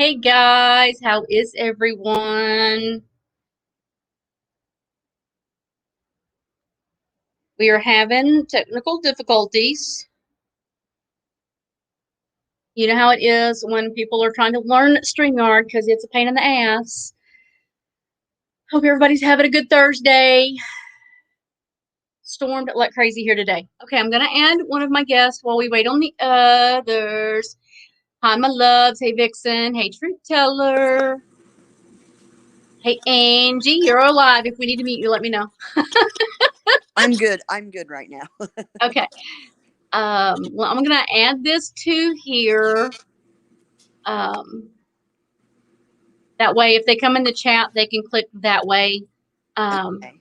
Hey guys, how is everyone? We are having technical difficulties. You know how it is when people are trying to learn StreamYard because it's a pain in the ass. Hope everybody's having a good Thursday. Stormed like crazy here today. Okay, I'm going to add one of my guests while we wait on the others. Hi, my loves. Hey, Vixen. Hey, Truth Teller. Hey, Angie. You're alive. If we need to meet you, let me know. I'm good. I'm good right now. Okay. Well, I'm going to add this to here. That way, if they come in the chat, they can click that way. Okay.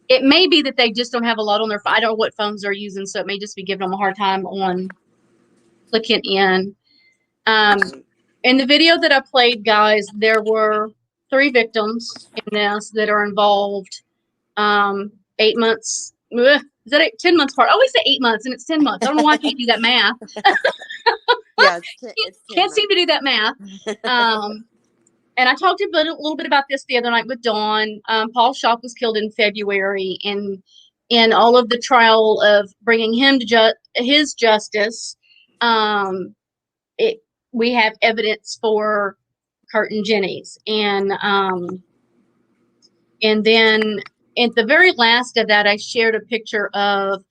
It may be that they just don't have a lot on their phone. I don't know what phones they're using, so it may just be giving them a hard time on clicking in. In the video that I played, guys, there were 3 victims in this that are involved. 8 months. Is that 10 months apart? I always say 8 months, and it's 10 months. I don't know why I can't do that math. Yeah, it's can't seem to do that math. And I talked a little bit about this the other night with Dawn. Paul Shoppe was killed in February, and in all of the trial of bringing him to his justice, we have evidence for Kurt and Jenny's, and then at the very last of that, I shared a picture of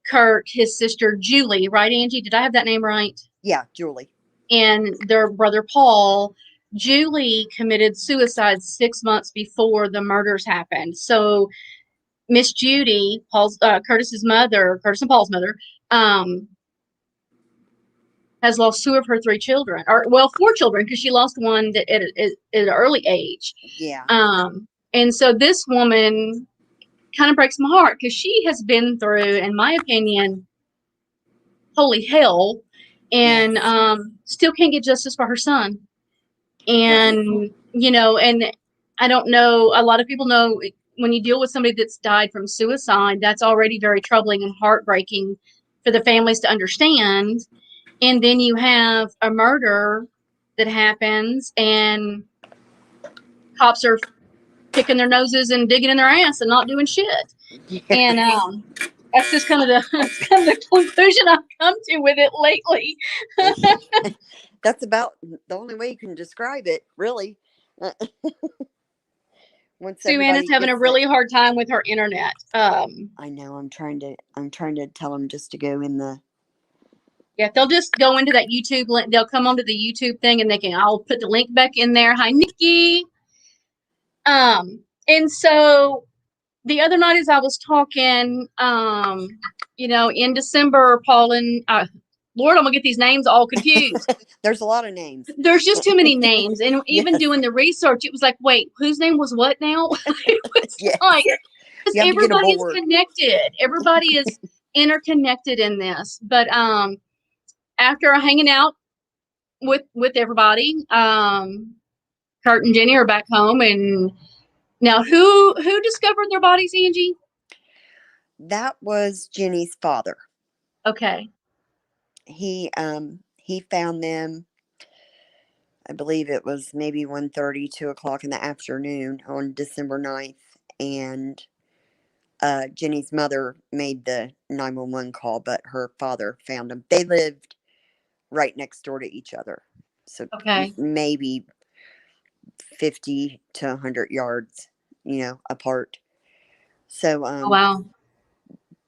Kurt, his sister Julie, right, Angie? Did I have that name right? Yeah, Julie. And their brother Paul. Julie committed suicide 6 months before the murders happened. So Miss Judy, Curtis and Paul's mother, has lost 2 of her 3 children, or 4 children, because she lost one at an early age. Yeah. And so this woman kind of breaks my heart because she has been through, in my opinion, holy hell, and still can't get justice for her son. And, and I don't know, a lot of people know when you deal with somebody that's died from suicide, that's already very troubling and heartbreaking for the families to understand. And then you have a murder that happens and cops are picking their noses and digging in their ass and not doing shit. Yeah. And that's just kind of the conclusion I've come to with it lately. That's about the only way you can describe it, really. Sue Ann is having a really hard time with her internet. I know. I'm trying to tell them just to go in the. Yeah, they'll just go into that YouTube link. They'll come onto the YouTube thing, and I'll put the link back in there. Hi, Nikki. And so the other night, as I was talking, in December, Paul and Lord, I'm gonna get these names all confused. There's a lot of names. There's just too many names, and even doing the research, it was like, wait, whose name was what now? It was like, because everybody is connected. Everybody is interconnected in this. But after hanging out with everybody, Kurt and Jenny are back home, and now who discovered their bodies, Angie? That was Jenny's father. Okay. He found them. I believe it was maybe 1:30, 2 o'clock in the afternoon on December 9th, and Jenny's mother made the 911 call, but her father found them. They lived right next door to each other, so maybe 50 to 100 yards, apart. So, wow.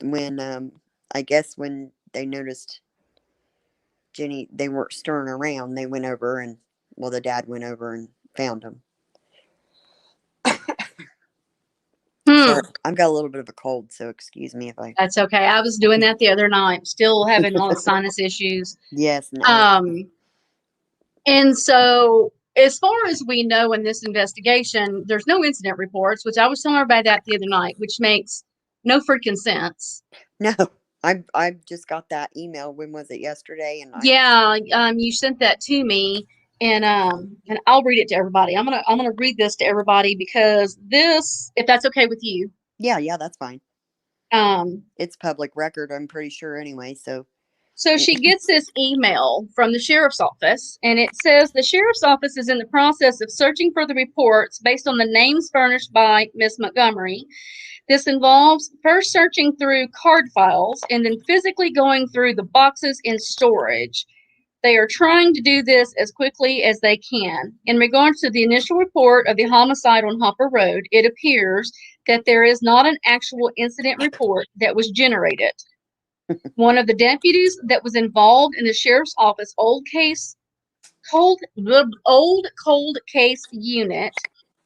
When I guess when they noticed Jenny, they weren't stirring around, they went over and, the dad went over and found them. So I've got a little bit of a cold, so excuse me if I. That's okay. I was doing that the other night. Still having a lot of sinus issues. Yes. No. And so, as far as we know in this investigation, there's no incident reports, which I was telling her about that the other night, which makes no freaking sense. No, I just got that email. When was it? Yesterday? And you sent that to me, and I'll read it to everybody. I'm gonna read this to everybody because this, if that's okay with you. Yeah, that's fine. It's public record, I'm pretty sure anyway, so. So she gets this email from the sheriff's office, and it says the sheriff's office is in the process of searching for the reports based on the names furnished by Miss Montgomery. This involves first searching through card files and then physically going through the boxes in storage. They are trying to do this as quickly as they can. In regards to the initial report of the homicide on Hopper Road, it appears that there is not an actual incident report that was generated. One of the deputies that was involved in the sheriff's office old cold case unit,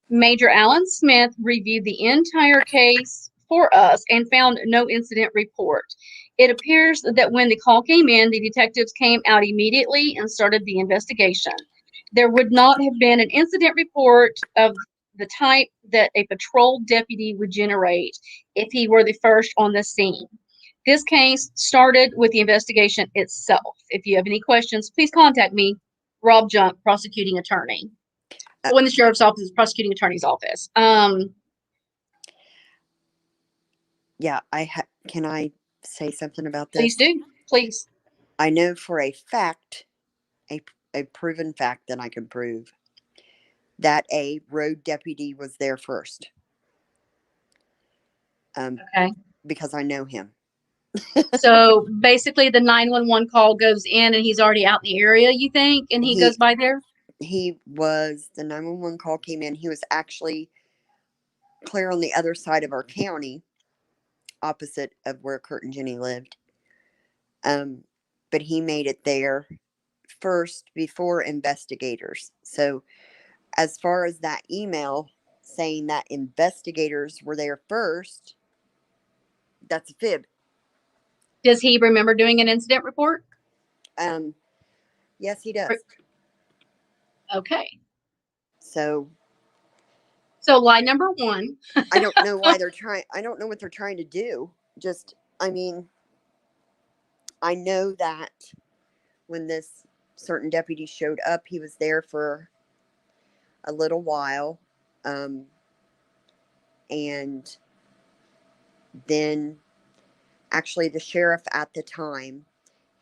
Major Alan Smith, reviewed the entire case for us and found no incident report. It appears that when the call came in, the detectives came out immediately and started the investigation. There would not have been an incident report of the type that a patrol deputy would generate if he were the first on the scene. This case started with the investigation itself. If you have any questions, please contact me, Rob Junk, prosecuting attorney. When the sheriff's office is prosecuting attorney's office. Yeah, can I say something about this? Please do. Please. I know for a fact, a proven fact that I can prove, that a road deputy was there first. Okay. Because I know him. So basically the 911 call goes in and he's already out in the area, you think? And he goes by there? The 911 call came in. He was actually clear on the other side of our county, opposite of where Kurt and Jenny lived. But he made it there first before investigators. So as far as that email saying that investigators were there first, that's a fib. Does he remember doing an incident report? Yes, he does. Okay. So lie number one. I don't know why I don't know what they're trying to do. I know that when this certain deputy showed up, he was there for a little while. And then actually the sheriff at the time,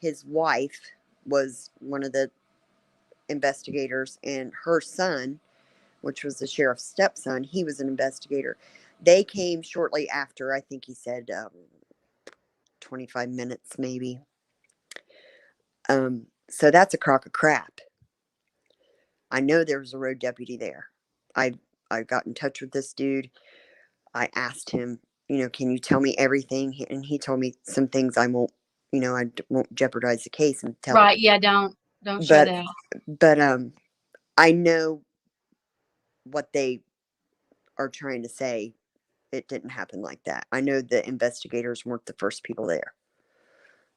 his wife was one of the investigators, and her son, which was the sheriff's stepson, he was an investigator. They came shortly after. I think he said 25 minutes maybe. So that's a crock of crap. I know there was a road deputy there. I got in touch with this dude. I asked him, can you tell me everything? And he told me some things I won't, I won't jeopardize the case and tell. Right. Yeah. Don't share that. But I know what they are trying to say. It didn't happen like that. I know the investigators weren't the first people there.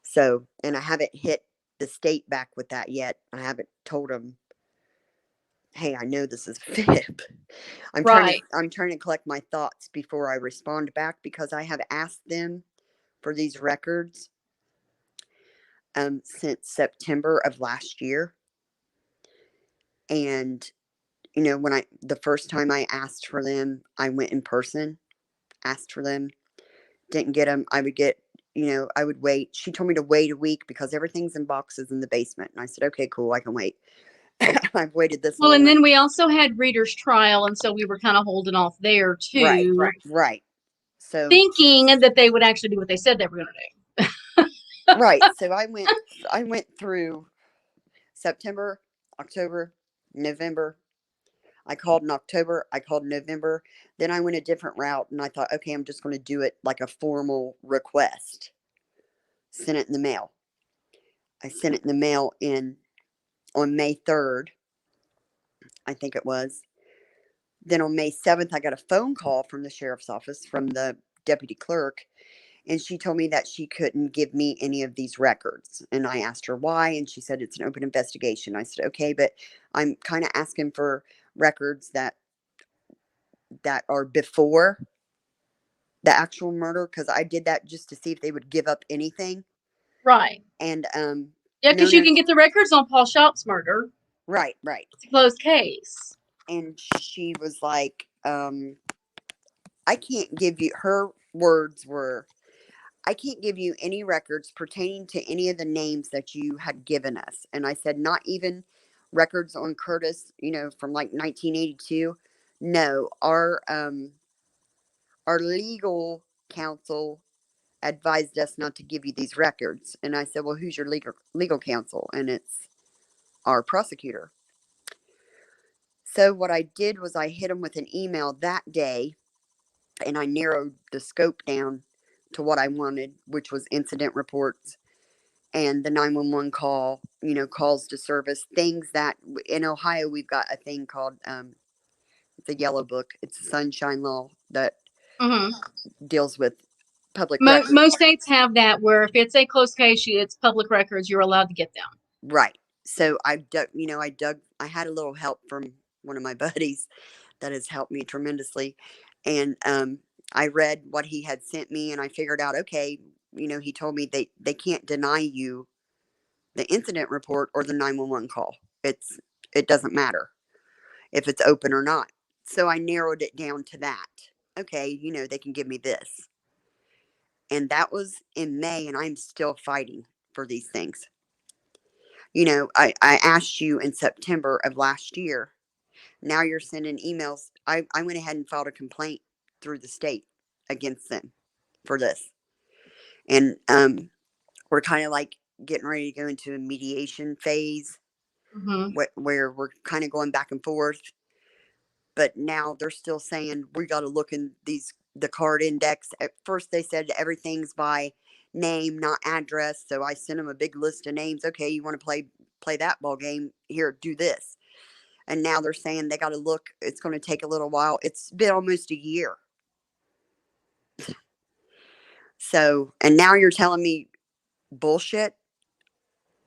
So, and I haven't hit the state back with that yet. I haven't told them, hey, I know this is a fib. I'm trying to collect my thoughts before I respond back, because I have asked them for these records since September of last year. And when the first time I asked for them, I went in person, asked for them, didn't get them. I would get, I would wait. She told me to wait a week because everything's in boxes in the basement. And I said, okay, cool, I can wait. I've waited this long. Well, and then we also had reader's trial, and so we were kind of holding off there too. Right. So thinking that they would actually do what they said they were going to do. Right. So I went through September, October, November. I called in October. I called in November. Then I went a different route, and I thought, okay, I'm just going to do it like a formal request. Sent it in the mail. I sent it in the mail on May 3rd, I think it was. Then on May 7th, I got a phone call from the sheriff's office, from the deputy clerk, and she told me that she couldn't give me any of these records. And I asked her why, and she said it's an open investigation. I said, okay, but I'm kind of asking for records that are before the actual murder, because I did that just to see if they would give up anything. Right. And yeah, because you can get the records on Paul Shoppe's murder. Right. It's a closed case. And she was like, I can't give you, her words were, I can't give you any records pertaining to any of the names that you had given us. And I said, not even records on Curtis, from like 1982. No, our legal counsel advised us not to give you these records. And I said, well, who's your legal counsel? And it's our prosecutor. So what I did was I hit him with an email that day, and I narrowed the scope down to what I wanted, which was incident reports and the 911 call, calls to service, things that in Ohio we've got a thing called the Yellow Book. It's a sunshine law that deals with public records. Most states have that where if it's a close case, it's public records, you're allowed to get them. Right. So I had a little help from one of my buddies that has helped me tremendously. And I read what he had sent me, and I figured out, okay, he told me they can't deny you the incident report or the 911 call. It doesn't matter if it's open or not. So I narrowed it down to that. Okay, they can give me this. And that was in May, and I'm still fighting for these things. I asked you in September of last year. Now you're sending emails. I went ahead and filed a complaint through the state against them for this. And we're kind of like getting ready to go into a mediation phase where we're kind of going back and forth. But now they're still saying we got to look in the card index. At first they said everything's by name, not address. So I sent them a big list of names. Okay, you want to play that ball game? Here, do this. And now they're saying they got to look. It's going to take a little while. It's been almost a year. So, and now you're telling me bullshit.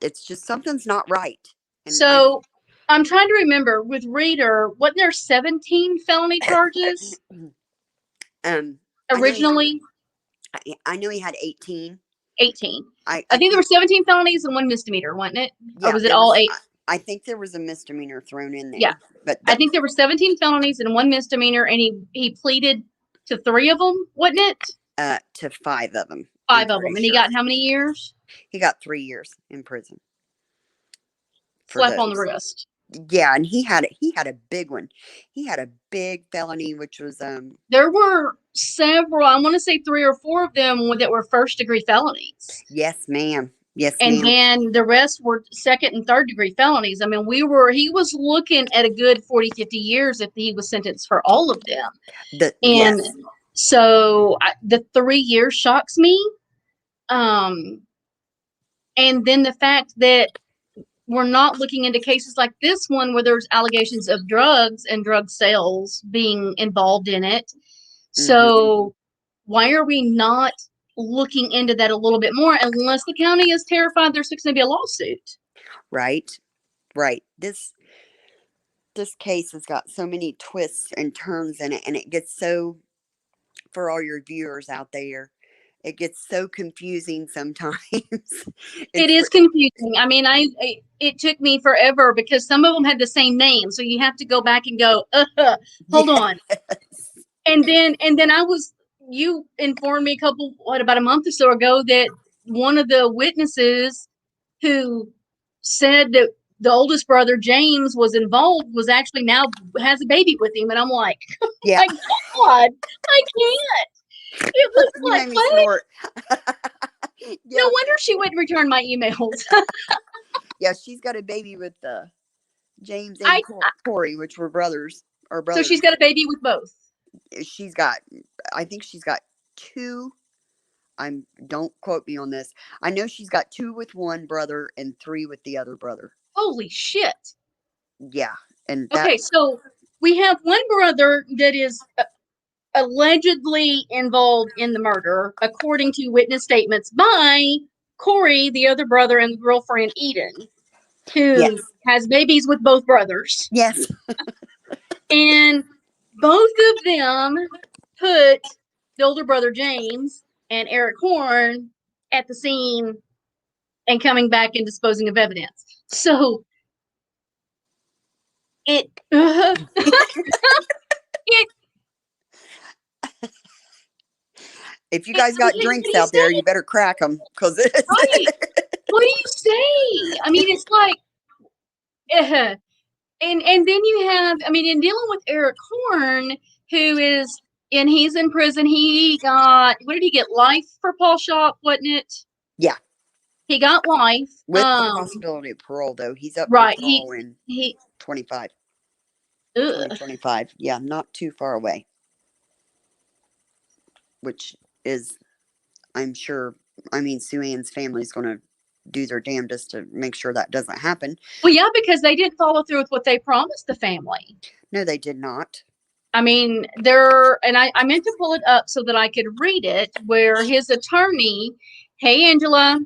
It's just something's not right. And so I'm trying to remember with Reader, wasn't there 17 felony charges? Originally? I know he had 18. 18. I think there were 17 felonies and one misdemeanor, wasn't it? Yeah, or was it all 8? I think there was a misdemeanor thrown in there. Yeah. But I think there were 17 felonies and one misdemeanor, and he pleaded to 3 of them, wasn't it? To 5 of them. 5 of them. And he got how many years? He got 3 years in prison. Slap on the wrist. Yeah, and he had a big one. He had a big felony, which was there were several, I want to say 3 or 4 of them that were first degree felonies. Yes, ma'am. Yes, and then the rest were second and third degree felonies. I mean, he was looking at a good 40, 50 years if he was sentenced for all of them. So the 3 years shocks me. And then the fact that we're not looking into cases like this one where there's allegations of drugs and drug sales being involved in it. So why are we not looking into that a little bit more, unless the county is terrified there's going to be a lawsuit? Right. This case has got so many twists and turns in it, and it gets so, for all your viewers out there, it gets so confusing sometimes. It is confusing. I mean, it took me forever because some of them had the same name, so you have to go back and go, hold on. And then you informed me about a month or so ago that one of the witnesses who said that the oldest brother, James, was involved, was actually now has a baby with him. And I'm like, oh my God, I can't. It was like, what? No wonder she wouldn't return my emails. Yeah, she's got a baby with James and Corey, which were brothers. So she's got a baby with both. I think she's got 2. Don't quote me on this. I know she's got 2 with one brother and 3 with the other brother. Holy shit. Yeah. And okay, so we have one brother that is allegedly involved in the murder, according to witness statements by Corey, the other brother, and the girlfriend Eden, who has babies with both brothers. Yes. And both of them put the older brother James and Eric Horn at the scene and coming back and disposing of evidence. So it If you guys got What do drinks you out there, say? you better crack them because Right. What do you say? I mean, it's like, and then you have, I mean, in dealing with Eric Horn, who is, and he's in prison. He got, what did he get? Life for Paul Shoppe, wasn't it? Yeah. He got life. With the possibility of parole, though. He's up for Right. parole in He 25. ugh. 2025. Yeah, not too far away. Which is, I'm sure, I mean, Sue Ann's family is going to do their damnedest to make sure that doesn't happen. Well, yeah, because they didn't follow through with what they promised the family. No, they did not. I mean, I meant to pull it up so that I could read it, where his attorney, hey, Angela,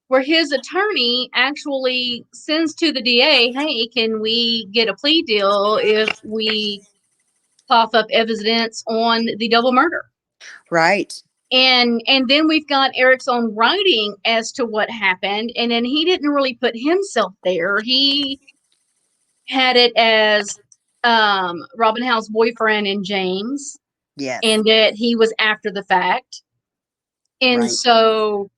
where his attorney actually sends to the DA, hey, can we get a plea deal if we cough up evidence on the double murder? Right. And then we've got Eric's own writing as to what happened, and then he didn't really put himself there. He had it as Robin Howe's boyfriend and James, Yes. and that he was after the fact. And so,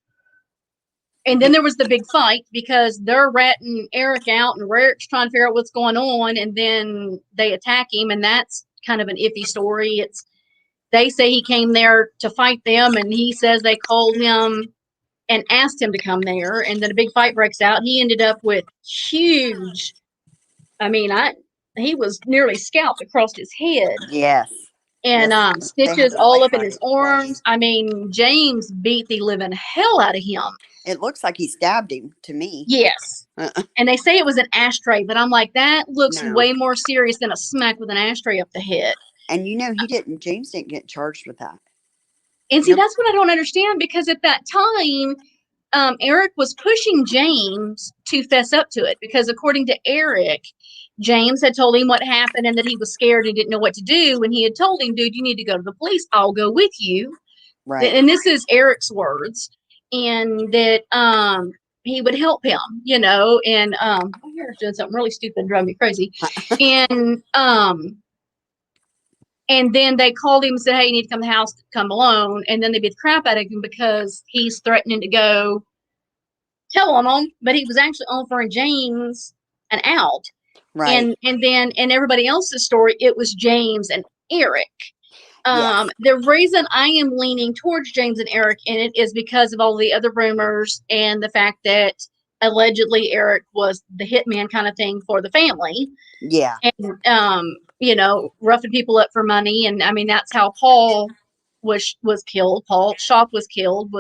and then there was the big fight because they're ratting Eric out, and Eric's trying to figure out what's going on, and then they attack him, and that's kind of an iffy story. They say he came there to fight them, and he says they called him and asked him to come there, and then a big fight breaks out. He ended up with huge, I mean, he was nearly scalped across his head. Yes. And yes, stitches all up in his arms. I mean, James beat the living hell out of him. It looks like he stabbed him to me. Yes. And they say it was an ashtray, but I'm like, that looks No. way more serious than a smack with an ashtray up the head. And James didn't get charged with that. And see, that's what I don't understand, because at that time, Eric was pushing James to fess up to it, because according to Eric, James had told him what happened and that he was scared and didn't know what to do. And he had told him, dude, you need to go to the police. I'll go with you. Right. And this is Eric's words. And that he would help him, and Eric's doing something really stupid and driving me crazy. And then they called him and said, hey, you need to come to the house, come alone. And then they beat the crap out of him because he's threatening to go tell on them. But he was actually offering James an out. Right. And then in everybody else's story, it was James and Eric. Yes. The reason I am leaning towards James and Eric in it is because of all the other rumors and the fact that allegedly Eric was the hitman kind of thing for the family. Yeah. And, roughing people up for money. And I mean, that's how Paul was killed. Paul Shoppe was killed,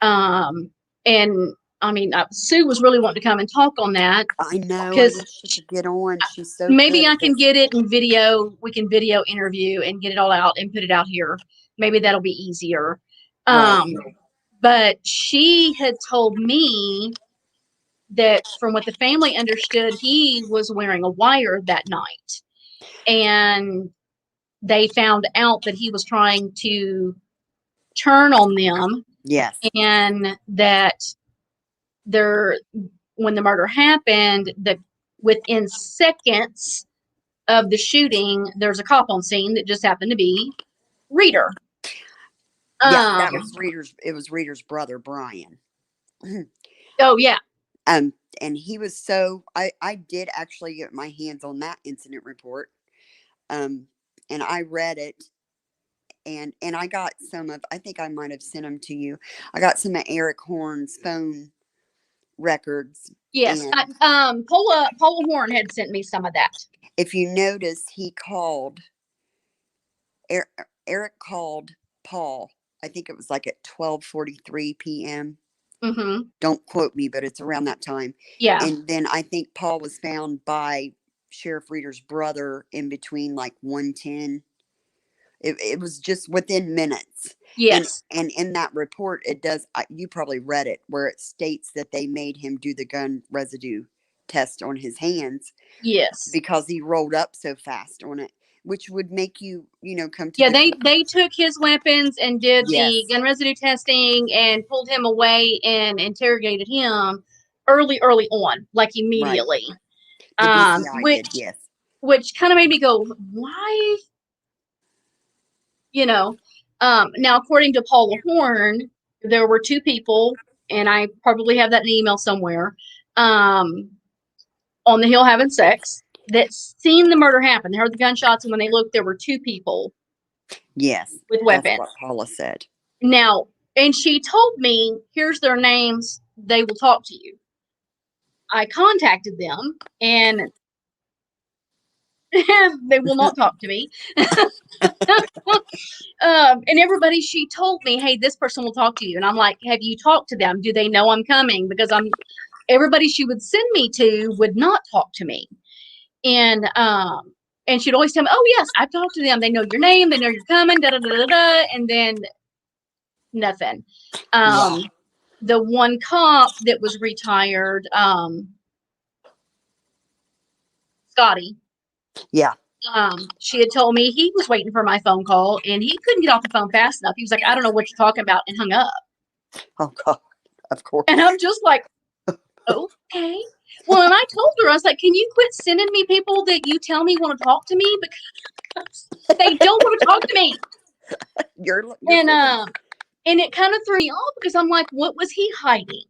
and I mean, Sue was really wanting to come and talk on that. I know. I wish she could get on. She's so maybe good I at can this. get it in video. We can video interview and get it all out and put it out here. Maybe that'll be easier. Right. But she had told me that from what the family understood, he was wearing a wire that night. And they found out that he was trying to turn on them. Yes. And that when the murder happened, that within seconds of the shooting, there's a cop on scene that just happened to be Reader. Yeah, that was Reader's. It was Reader's brother, Brian. Oh yeah. And he was so. I did actually get my hands on that incident report. And I read it, and I got some of. I think I might have sent them to you. I got some of Eric Horn's phone records. Yes. Paula Horn had sent me some of that. If you notice, he called. Eric called Paul. I think it was like at 12:43 p.m. Mm-hmm. Don't quote me, but it's around that time. Yeah. And then I think Paul was found by Sheriff Reader's brother in between like 1:10. It was just within minutes. Yes. And in that report, it does. You probably read it, where it states that they made him do the gun residue test on his hands. Yes. Because he rolled up so fast on it, which would make you, come to. Yeah, they took his weapons and did Yes. the gun residue testing and pulled him away and interrogated him early on, like immediately. Right. The DCI did, yes. Which kind of made me go, why? Now, according to Paula Horn, there were two people, and I probably have that in an email somewhere, on the hill having sex that seen the murder happen. They heard the gunshots, and when they looked, there were two people. Yes. With That's weapons. what Paula said. Now, and she told me, here's their names. They will talk to you. I contacted them, and they will not talk to me. And everybody, she told me, hey, this person will talk to you. And I'm like, have you talked to them? Do they know I'm coming? Because everybody she would send me to would not talk to me. And she'd always tell me, oh, yes, I've talked to them. They know your name. They know you're coming, da, da, da, da, da. And then nothing. The one cop that was retired, Scotty. Yeah. She had told me he was waiting for my phone call and he couldn't get off the phone fast enough. He was like, I don't know what you're talking about, and hung up. Oh, God. Of course. And I'm just like, okay. Well, and I told her, I was like, can you quit sending me people that you tell me want to talk to me? Because they don't want to talk to me. You're and it kind of threw me off because I'm like, what was he hiding?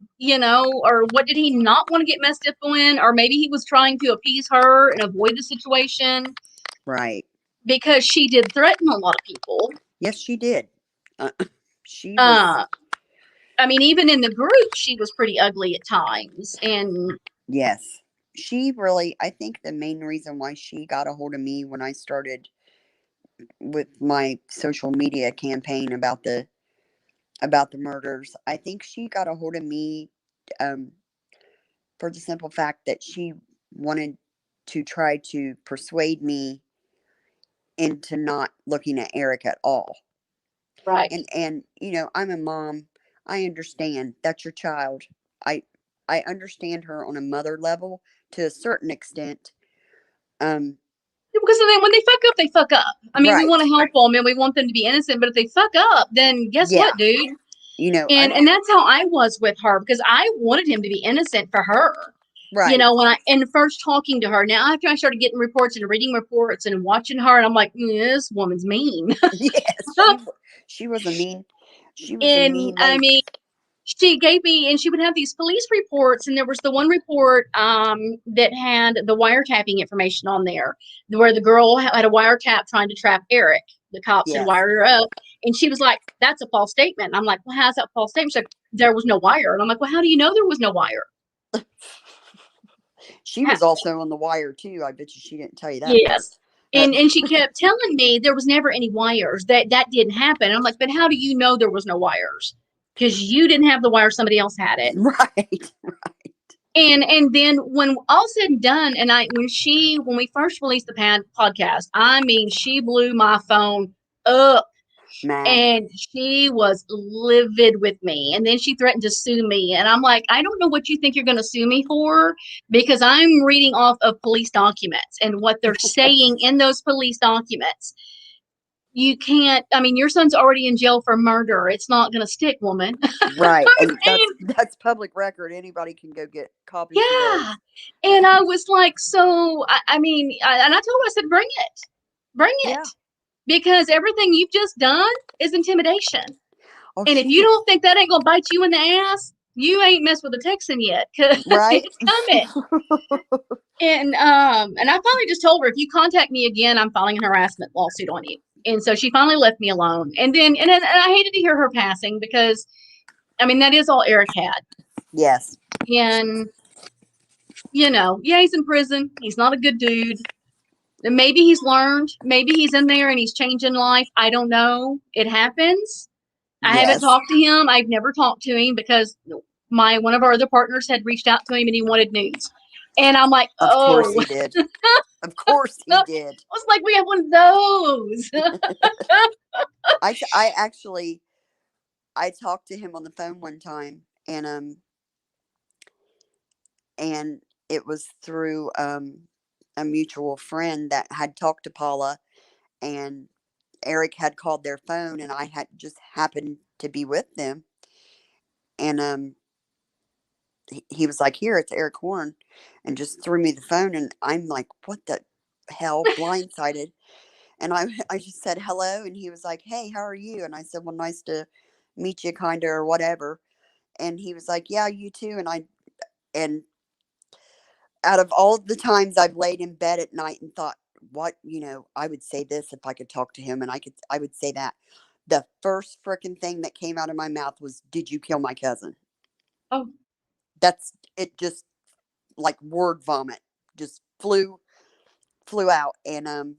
Or what did he not want to get messed up in? Or maybe he was trying to appease her and avoid the situation. Right. Because she did threaten a lot of people. Yes, she did. She was. I mean, even in the group, she was pretty ugly at times. And yes, she really, I think the main reason why she got a hold of me when I started with my social media campaign about the murders, I think she got a hold of me for the simple fact that she wanted to try to persuade me into not looking at Eric at all. right. And I'm a mom. I understand that's your child. I understand her on a mother level to a certain extent. Because then when they fuck up, they fuck up. I mean, we want to help them and we want them to be innocent, but if they fuck up, then guess what, dude? And that's how I was with her, because I wanted him to be innocent for her. Right. When first talking to her. Now, after I started getting reports and reading reports and watching her, and I'm like, this woman's mean. Yes, she was a mean. She was a mean lady. I mean, she gave me, and she would have these police reports, and there was the one report that had the wiretapping information on there, where the girl had a wiretap trying to trap Eric. The cops had wired her up, and she was like, that's a false statement. And I'm like, well, how's that a false statement? She's like, there was no wire. And I'm like, well, how do you know there was no wire? She was also on the wire too. I bet you she didn't tell you that. Yes. And she kept telling me there was never any wires, that didn't happen. And I'm like, but how do you know there was no wires? Because you didn't have the wire, somebody else had it. Right. And then when all said and done, and when we first released the podcast, I mean, she blew my phone up. Man. And she was livid with me. And then she threatened to sue me. And I'm like, I don't know what you think you're going to sue me for, because I'm reading off of police documents and what they're saying in those police documents. You can't, I mean, your son's already in jail for murder. It's not going to stick, woman. Right. And that's public record. Anybody can go get copies of those. And I was like, so, I mean, and I told her, I said, bring it. Yeah. Because everything you've just done is intimidation. Oh, and if you don't think that ain't going to bite you in the ass, you ain't messed with a Texan yet. Cause right. It's coming. And I finally just told her, if you contact me again, I'm filing a harassment lawsuit on you. And so she finally left me alone. And then, and I hated to hear her passing, because, I mean, that is all Eric had. Yes. And, he's in prison. He's not a good dude. Maybe he's learned. Maybe he's in there and he's changing life. I don't know. It happens. I haven't talked to him. I've never talked to him because one of our other partners had reached out to him and he wanted news. And I'm like, Of course he did. Of course he did. I was like, we have one of those. I talked to him on the phone one time, and it was through a mutual friend that had talked to Paula, and Eric had called their phone, and I had just happened to be with them, and he was like, here, it's Eric Horn, and just threw me the phone, and I'm like, what the hell, blindsided. And I just said hello, and he was like, "Hey, how are you?" And I said, "Well, nice to meet you, kinda, or whatever." And he was like, "Yeah, you too." And out of all the times I've laid in bed at night and thought, what, I would say this if I could talk to him, and I would say that. The first freaking thing that came out of my mouth was, "Did you kill my cousin?" Oh, That's it. Just like word vomit, just flew out. And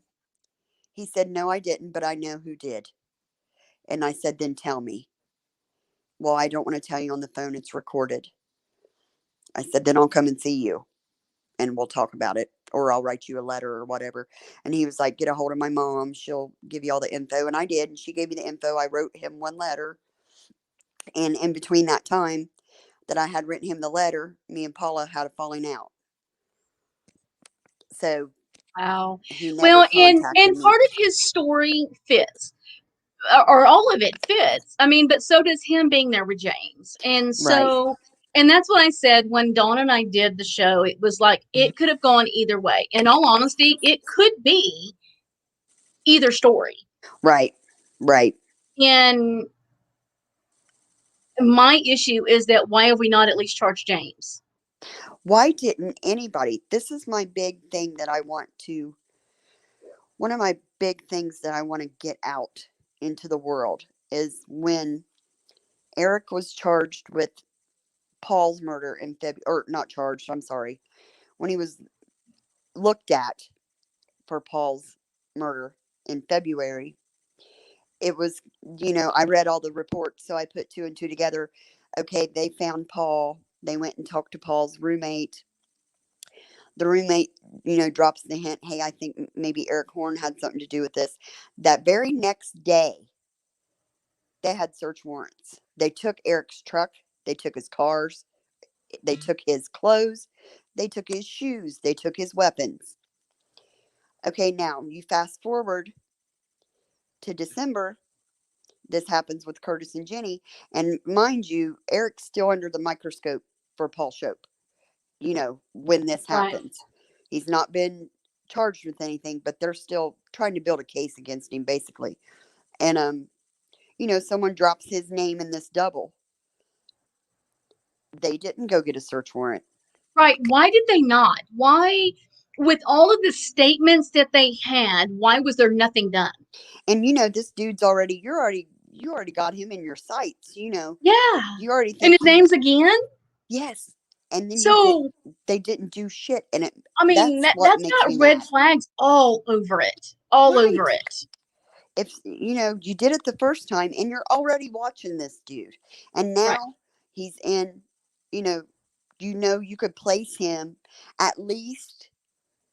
he said, "No, I didn't, but I know who did." And I said, "Then tell me." "Well, I don't want to tell you on the phone. It's recorded." I said, "Then I'll come and see you and we'll talk about it, or I'll write you a letter or whatever." And he was like, "Get a hold of my mom. She'll give you all the info." And I did. And she gave me the info. I wrote him one letter. And in between that time that I had written him the letter, me and Paula had a falling out. So wow. he never Well, and contacted me. part of his story fits, or all of it fits. I mean, but so does him being there with James. And Right. so, and that's what I said when Dawn and I did the show. It was like it could have gone either way. In all honesty, it could be either story. Right. Right. And my issue is that why have we not at least charged James? Why didn't anybody? This is my big thing that I want to, one of my big things that I want to get out into the world is when Eric was charged with Paul's murder in February, or not charged, I'm sorry, when he was looked at for Paul's murder in February, it was, I read all the reports, so I put two and two together. Okay, they found Paul. They went and talked to Paul's roommate. The roommate, drops the hint, "Hey, I think maybe Eric Horn had something to do with this." That very next day, they had search warrants. They took Eric's truck. They took his cars. They took his clothes. They took his shoes. They took his weapons. Okay, now you fast forward to December. This happens with Curtis and Jenny. And mind you, Eric's still under the microscope for Paul Shoppe, when this Right. happens. He's not been charged with anything, but they're still trying to build a case against him, basically. And, someone drops his name in this double. They didn't go get a search warrant. Right. Why did they not? Why, with all of the statements that they had, why was there nothing done? And, this dude's you already got him in your sights, Yeah. you already And think his name's again? yes. And then So, they didn't do shit. And I mean, that's what that's makes got me red mad. flags all over it. All Right. over it. If you did it the first time and you're already watching this dude, and Right. now he's in, you know you could place him at least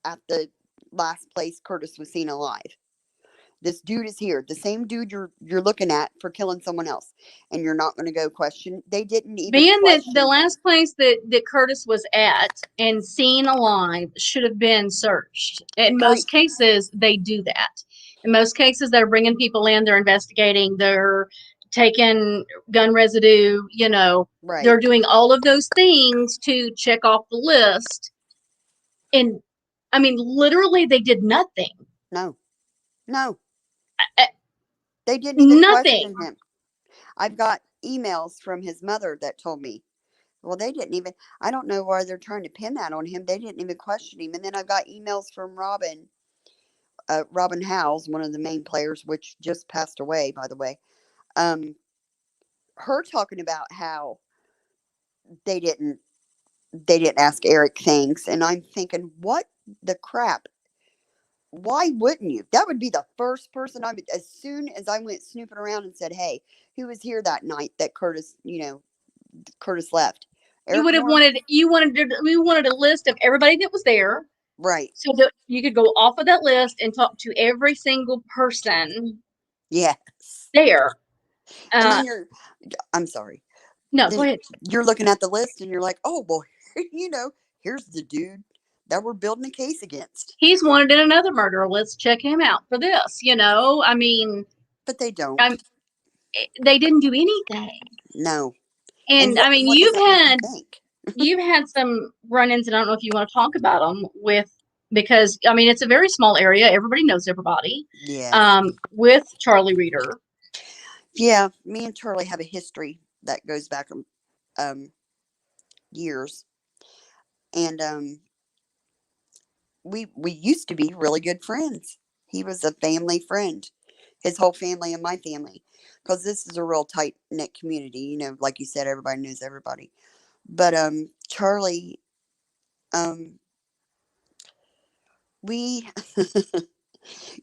at the last place Curtis was seen alive. This dude is here, the same dude you're looking at for killing someone else, and you're not going to go question. They didn't even Being that the question him. last place that Curtis was at and seen alive should have been searched. In Right. most cases, they do that. In most cases, they're bringing people in, they're investigating, they're taking gun residue, Right. they're doing all of those things to check off the list. And I mean, literally, they did nothing. No. No. Uh, They didn't even Nothing. question him. I've got emails from his mother that told me, well, they didn't even, I don't know why they're trying to pin that on him. They didn't even question him. And then I've got emails from Robin Howes, one of the main players, which just passed away, by the way. Her talking about how they didn't they didn't ask Eric things. And I'm thinking, what the crap? Why wouldn't you? That would be the first person I would, as soon as I went snooping around and said, "Hey, who was here that night that Curtis left?" You Eric would have Horn? wanted we wanted a list of everybody that was there, Right. so that you could go off of that list and talk to every single person Yes. there. And Uh, then I'm sorry. no, go Then ahead. you're looking at the list and you're like, "Oh, well, here's the dude that we're building a case against." He's wanted in another murder. Let's check him out for this. I mean, But they don't. I'm, they didn't do anything. No. And And I mean, what does that make you think? you've had some run-ins, and I don't know if you want to talk about them with because I mean it's a very small area. Everybody knows everybody. Yeah. With Charlie Reeder. Yeah, me and Charlie have a history that goes back years, and we used to be really good friends. He was a family friend, his whole family and my family, because this is a real tight knit community. You know, like you said, everybody knows everybody. But Charlie, um, we,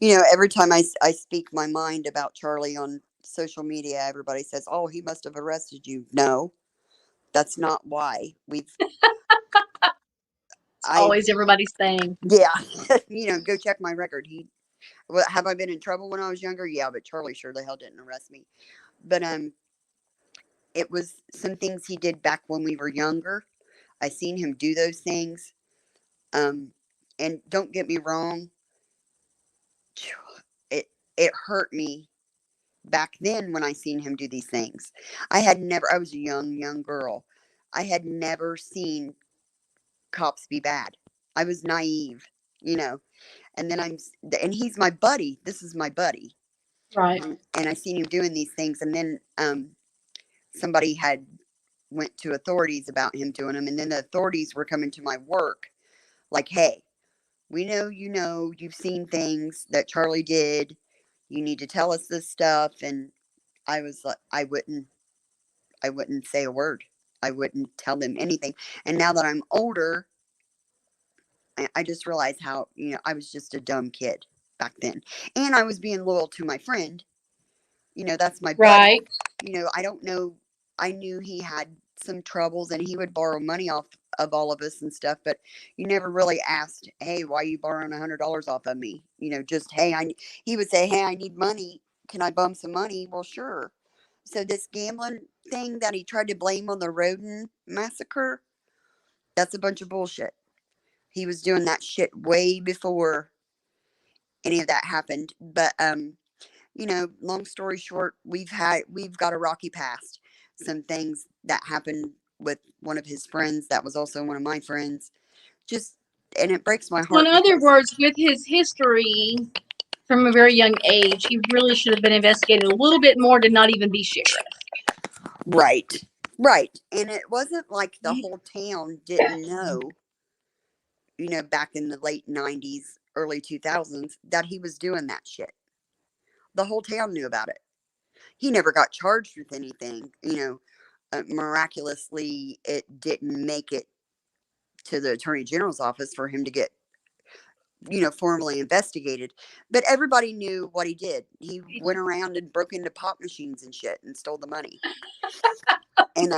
every time I speak my mind about Charlie on social media, everybody says, "Oh, he must have arrested you." No, that's not why. It's I always everybody's thing. Yeah, go check my record. Have I been in trouble when I was younger? Yeah, but Charlie sure the hell didn't arrest me. But it was some things he did back when we were younger. I seen him do those things. Um, and don't get me wrong, it hurt me back then when I seen him do these things. I was a young girl. I had never seen cops be bad. I was naive, you know. And then and he's my buddy. This is my buddy. Right. And I seen him doing these things, and then somebody had went to authorities about him doing them, and then the authorities were coming to my work like, "Hey, we know you've seen things that Charlie did. You need to tell us this stuff." And I was like, I wouldn't say a word. I wouldn't tell them anything. And now that I'm older, I just realized how, I was just a dumb kid back then. And I was being loyal to my friend. That's my buddy. Right. I don't know. I knew he had some troubles and he would borrow money off of all of us and stuff, but you never really asked, "Hey, why are you borrowing $100 off of me?" Just, "Hey, he would say, 'Hey, I need money. Can I bum some money?'" Well, sure. So this gambling thing that he tried to blame on the Rodin massacre, that's a bunch of bullshit. He was doing that shit way before any of that happened. But long story short, we've got a rocky past. Some things that happened with one of his friends that was also one of my friends. Just and it breaks my So in heart other because words, with his history from a very young age, he really should have been investigated a little bit more to not even be sheriff. right. Right. And it wasn't like the whole town didn't know, back in the late 90s, early 2000s, that he was doing that shit. The whole town knew about it. He never got charged with anything, miraculously, it didn't make it to the attorney general's office for him to get, formally investigated. But everybody knew what he did. He went around and broke into pop machines and shit and stole the money. And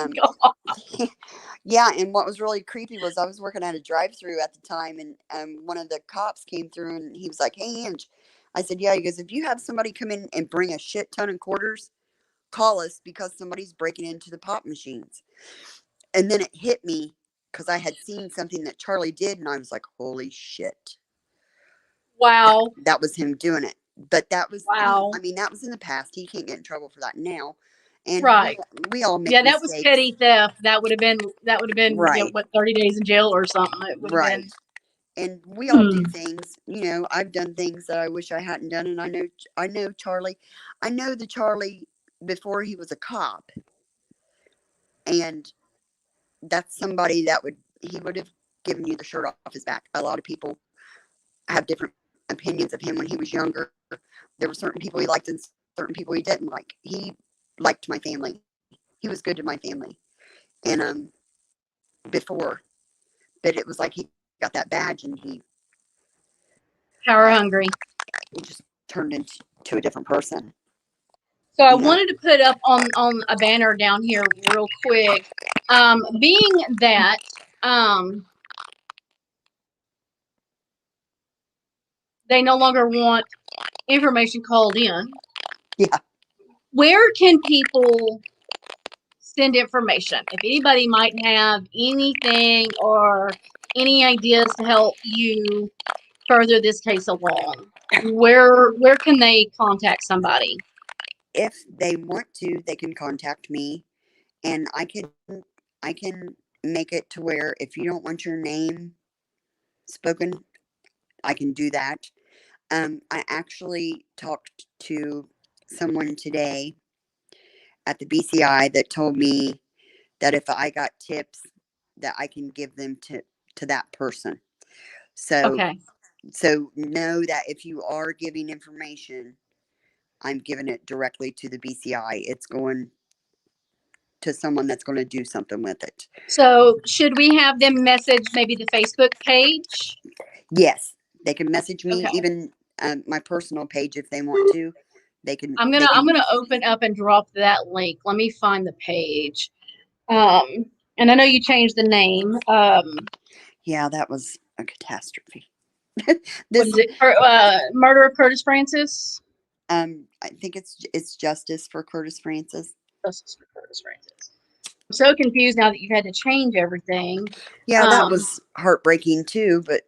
yeah, and what was really creepy was I was working at a drive-through at the time, and one of the cops came through and he was like, "Hey, Ange." I said, "Yeah." He goes, "If you have somebody come in and bring a shit ton of quarters, call us because somebody's breaking into the pop machines." And then it hit me because I had seen something that Charlie did, and I was like, "Holy shit." Wow. That was him doing it. But Wow. I mean, that was in the past. He can't get in trouble for that now. And Right. we all make Yeah, that was mistakes. petty theft. That would have been Right. 30 days in jail or something. It would have Right. been. And we all do things. I've done things that I wish I hadn't done, and I know Charlie. I know the Charlie before he was a cop, and that's somebody that he would have given you the shirt off his back. A lot of people have different opinions of him when he was younger. There were certain people he liked and certain people he didn't like. He liked my family. He was good to my family, and before, but it was like he got that badge and Power hungry. he just turned into a different person. So I wanted to put up on a banner down here real quick. Being that they no longer want information called in. Yeah. Where can people send information? If anybody might have anything or any ideas to help you further this case along, where can they contact somebody? If they want to, they can contact me, and I can make it to where if you don't want your name spoken I can do that. I actually talked to someone today at the BCI that told me that if I got tips, that I can give them to that person. So Okay. so know that if you are giving information, I'm giving it directly to the BCI. It's going to someone that's going to do something with it. So should we have them message maybe the Facebook page? Yes, they can message me, Okay. even my personal page if they want to. They can. I'm They can. gonna open up and drop that link. Let me find the page. Um, and I know you changed the name. Yeah, that was a catastrophe. What This is it? Murder of Curtis Francis. I think it's justice for Curtis Francis. Justice for Curtis Francis. I'm so confused now that you've had to change everything. Yeah, that was heartbreaking too, but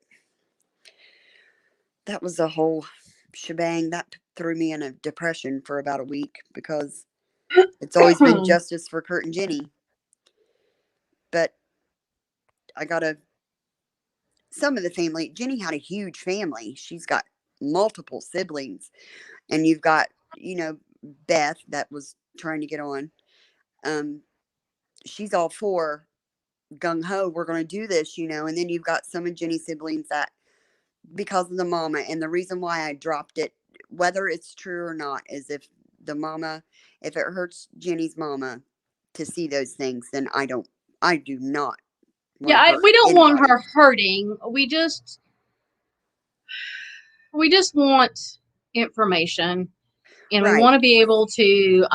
that was a whole shebang. That threw me in a depression for about a week because it's always been justice for Kurt and Jenny. But I gotta, some of the family, Jenny had a huge family. She's got multiple siblings. And you've got, Beth that was trying to get on. Um, she's all for gung ho, we're going to do this, and then you've got some of Jenny's siblings that, because of the mama, and the reason why I dropped it, whether it's true or not, is if it hurts Jenny's mama to see those things, then I do not want to Yeah, hurt we don't want anybody. her hurting. We just want information, and we Right, want to be able to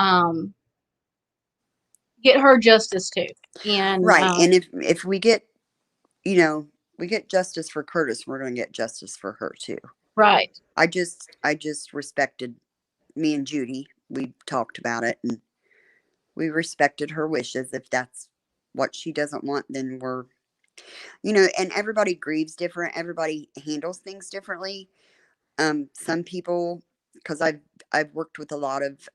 get her justice too. And right. And if we get, we get justice for Curtis, we're going to get justice for her too. right. I just respected me and Judy. We talked about it and we respected her wishes. If that's what she doesn't want, then and everybody grieves different. Everybody handles things differently. Some people, because I've worked with a lot of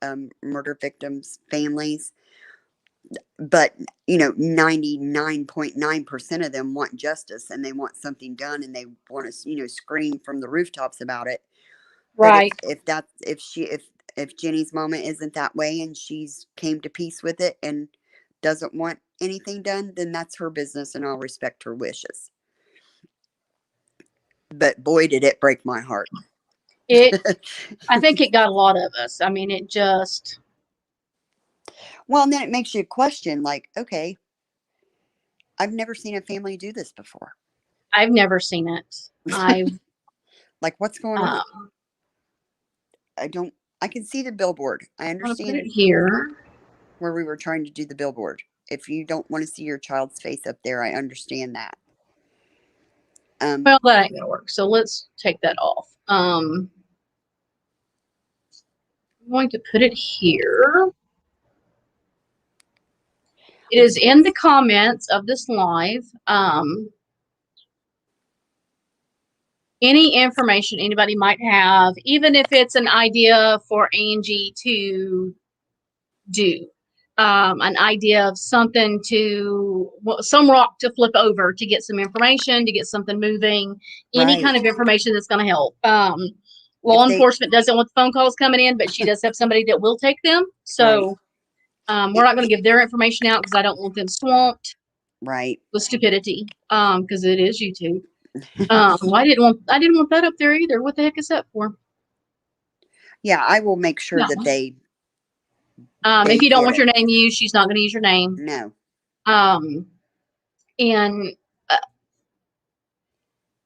murder victims' families, but 99.9% of them want justice and they want something done and they want to scream from the rooftops about it. But Right. if Jenny's mama isn't that way and she's came to peace with it and doesn't want anything done, then that's her business and I'll respect her wishes. But boy, did it break my heart. I think it got a lot of us. I mean, it just. Well, and then it makes you question, like, okay, I've never seen a family do this before. I've never seen it. I've Like, what's going on? um, I can see the billboard. I I'm gonna put it understand here. where we were trying to do the billboard. If you don't want to see your child's face up there, I understand that. Well, that ain't gonna work. So let's take that off. I'm going to put it here. It is in the comments of this live. Any information anybody might have, even if it's an idea for Angie to do, an idea of something some rock to flip over to get some information, to get something moving, any Right. kind of information that's going to help. Law If they, enforcement doesn't want the phone calls coming in, but she does have somebody that will take them. right. So we're not going to give their information out because I don't want them swamped Right. with stupidity. Because it is YouTube. I didn't want that up there either. What the heck is that for? Yeah, I will make sure No. that they If you don't get want it. your name used, she's not going to use your name. No. And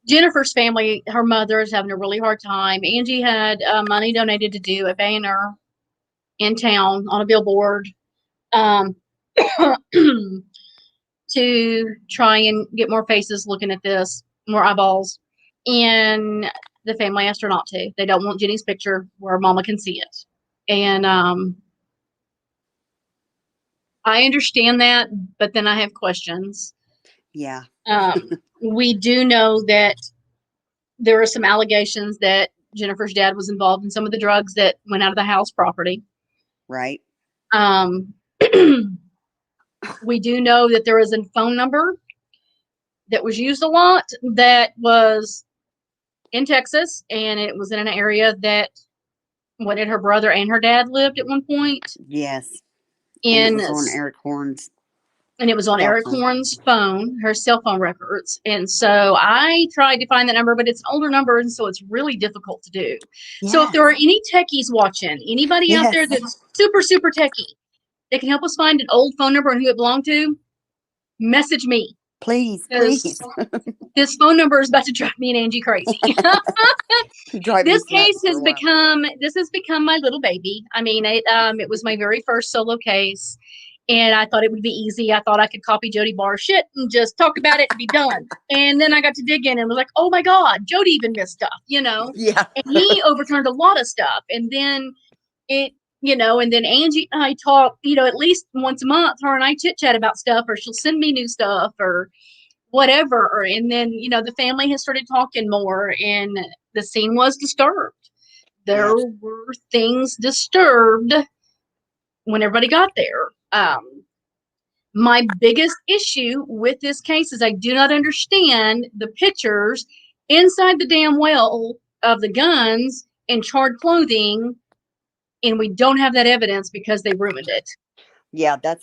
Jennifer's family, her mother is having a really hard time. Angie had money donated to do a banner in town on a billboard to try and get more faces looking at this, more eyeballs. And the family asked her not to. They don't want Jenny's picture where Mama can see it. And I understand that, but then I have questions. Yeah. We do know that there are some allegations that Jennifer's dad was involved in some of the drugs that went out of the house property. Right. We do know that there is a phone number that was used a lot that was in Texas, and it was in an area that her brother and her dad lived at one point. Yes. And it And was on Eric Horn's it was on cell Eric phone. Horn's phone, her cell phone records. And so I tried to find that number, but it's an older number, and so it's really difficult to do. Yes. So if there are any techies watching, anybody out there that's super, super techie, that can help us find an old phone number and who it belonged to, message me. Please, please. This phone number is about to drive me and Angie crazy. This case has become my little baby. I mean, it was my very first solo case, and I thought it would be easy. I thought I could copy Jody Barr's shit and just talk about it and be done. And then I got to dig in and was like, oh my God, Jody even missed stuff, Yeah. And he overturned a lot of stuff. And then and then Angie and I talk, at least once a month, her and I chit chat about stuff, or she'll send me new stuff or whatever. And then, the family has started talking more, and the scene was disturbed. There were things disturbed when everybody got there. My biggest issue with this case is I do not understand the pictures inside the damn well of the guns and charred clothing, and we don't have that evidence because they ruined it. Yeah, that's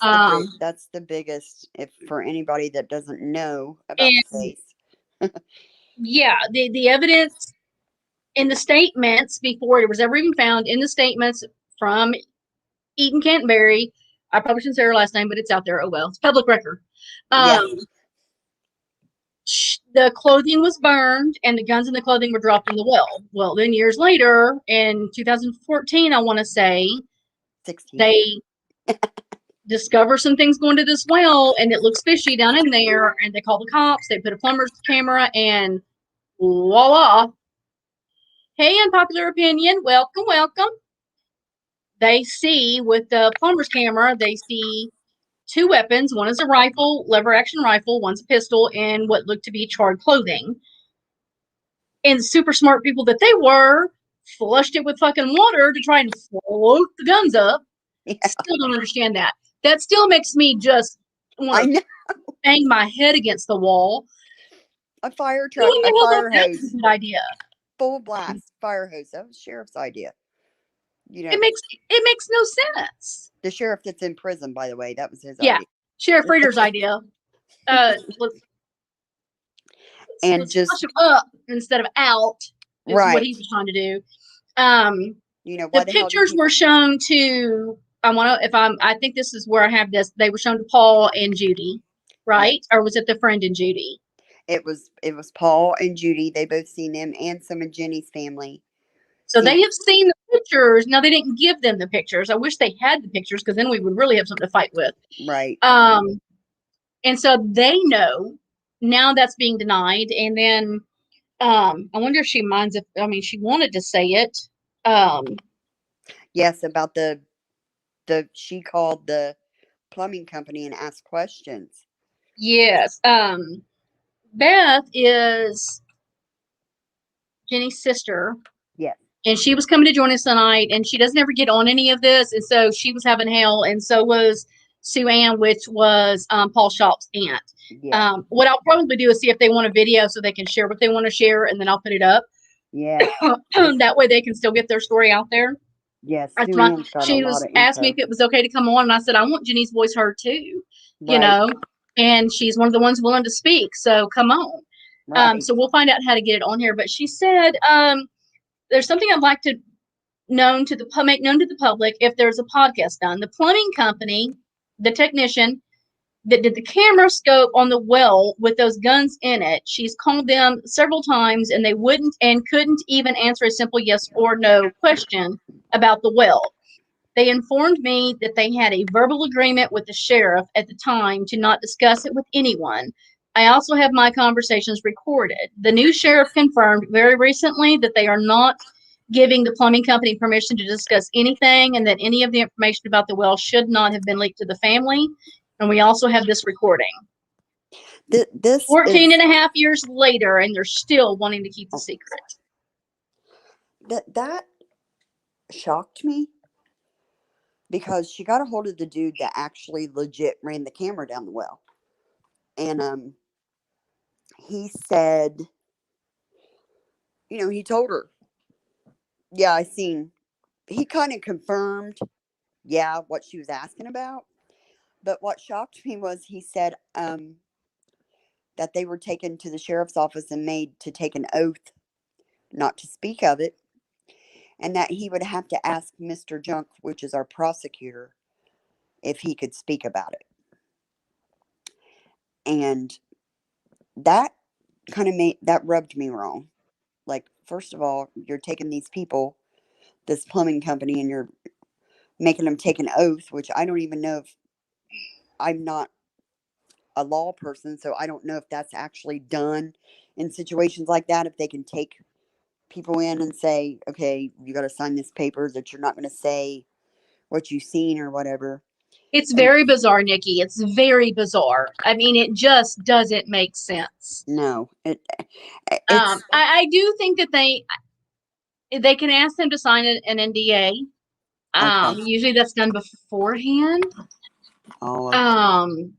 the biggest, if for anybody that doesn't know about the case. Yeah, the evidence in the statements before it was ever even found, in the statements from Eaton Canterbury, I probably shouldn't say her last name, but it's out there. Oh well, it's public record. The clothing was burned, and the guns and the clothing were dropped in the well. Well, then years later, in 2014, I want to say, 16. They discover some things going to this well, and it looks fishy down in there, and they call the cops. They put a plumber's camera, and voila. Hey, unpopular opinion, welcome, welcome. They see with the plumber's camera, they see two weapons. One is a rifle, lever action rifle, one's a pistol, and what looked to be charred clothing. And super smart people that they were, flushed it with fucking water to try and float the guns up. Yeah. Still don't understand that. That still makes me just want to bang my head against the wall. A fire truck, a fire hose. That's a good idea. Full blast fire hose. That was the sheriff's idea. It makes no sense. The sheriff that's in prison, by the way, that was his idea. Yeah, Sheriff Reader's idea. Let's flush him up instead of out. Is what he was trying to do. The pictures were shown to. I think this is where I have this. They were shown to Paul and Judy, right? Yes. Or was it the friend and Judy? It was Paul and Judy. They both seen them, and some of Jenny's family. So they have seen the pictures. Now, they didn't give them the pictures. I wish they had the pictures, because then we would really have something to fight with. Right. And so they know. Now that's being denied. And then I wonder if she minds if, she wanted to say it. Yes, about she called the plumbing company and asked questions. Yes. Beth is Jenny's sister. Yes. And she was coming to join us tonight, and she doesn't ever get on any of this. And so she was having hell, and so was Sue Ann, which was Paul Shoppe's aunt. Yes. What I'll probably do is see if they want a video so they can share what they want to share, and then I'll put it up. Yeah. That way they can still get their story out there. Yes. She was asked me if it was okay to come on, and I said, I want Jenny's voice heard too. Right. And she's one of the ones willing to speak. So come on. Right. So we'll find out how to get it on here. But she said, there's something I'd like to make known to the public if there's a podcast done. The plumbing company, the technician that did the camera scope on the well with those guns in it, she's called them several times, and they wouldn't and couldn't even answer a simple yes or no question about the well. They informed me that they had a verbal agreement with the sheriff at the time to not discuss it with anyone. I also have my conversations recorded. The new sheriff confirmed very recently that they are not giving the plumbing company permission to discuss anything, and that any of the information about the well should not have been leaked to the family. And we also have this recording. This 14 and a half years later, and they're still wanting to keep the secret. That shocked me, because she got a hold of the dude that actually legit ran the camera down the well. And he said he told her, yeah, I seen, he kind of confirmed, yeah, what she was asking about. But what shocked me was he said that they were taken to the sheriff's office and made to take an oath not to speak of it, and that he would have to ask Mr. Junk, which is our prosecutor, if he could speak about it. And that that rubbed me wrong. Like, first of all, you're taking these people, this plumbing company, and you're making them take an oath, which I don't even know if, I'm not a law person, so I don't know if that's actually done in situations like that, if they can take people in and say, okay, you got to sign this paper that you're not going to say what you've seen or whatever. It's And very bizarre, Nikki. It's very bizarre. I mean, it just doesn't make sense. no, it's I do think that they can ask them to sign an NDA. okay. Usually that's done beforehand. Oh, okay.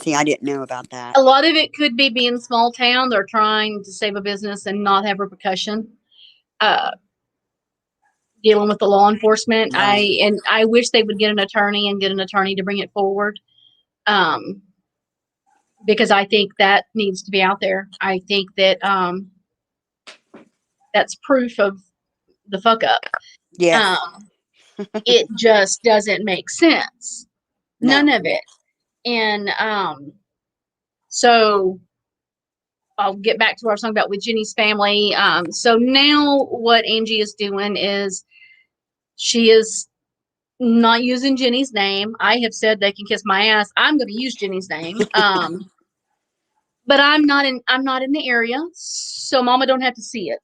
See, I didn't know about that. A lot of it could be being small town. They're trying to save a business and not have repercussion. Dealing with the law enforcement, Right. I wish they would get an attorney to bring it forward. Because I think that needs to be out there. I think that that's proof of the fuck up. Yes. It just doesn't make sense. No. None of it. And so I'll get back to what I was talking about with Jenny's family. So now what Angie is doing is she is not using Jenny's name. I have said they can kiss my ass. I'm going to use Jenny's name. But I'm not in the area, so Mama don't have to see it.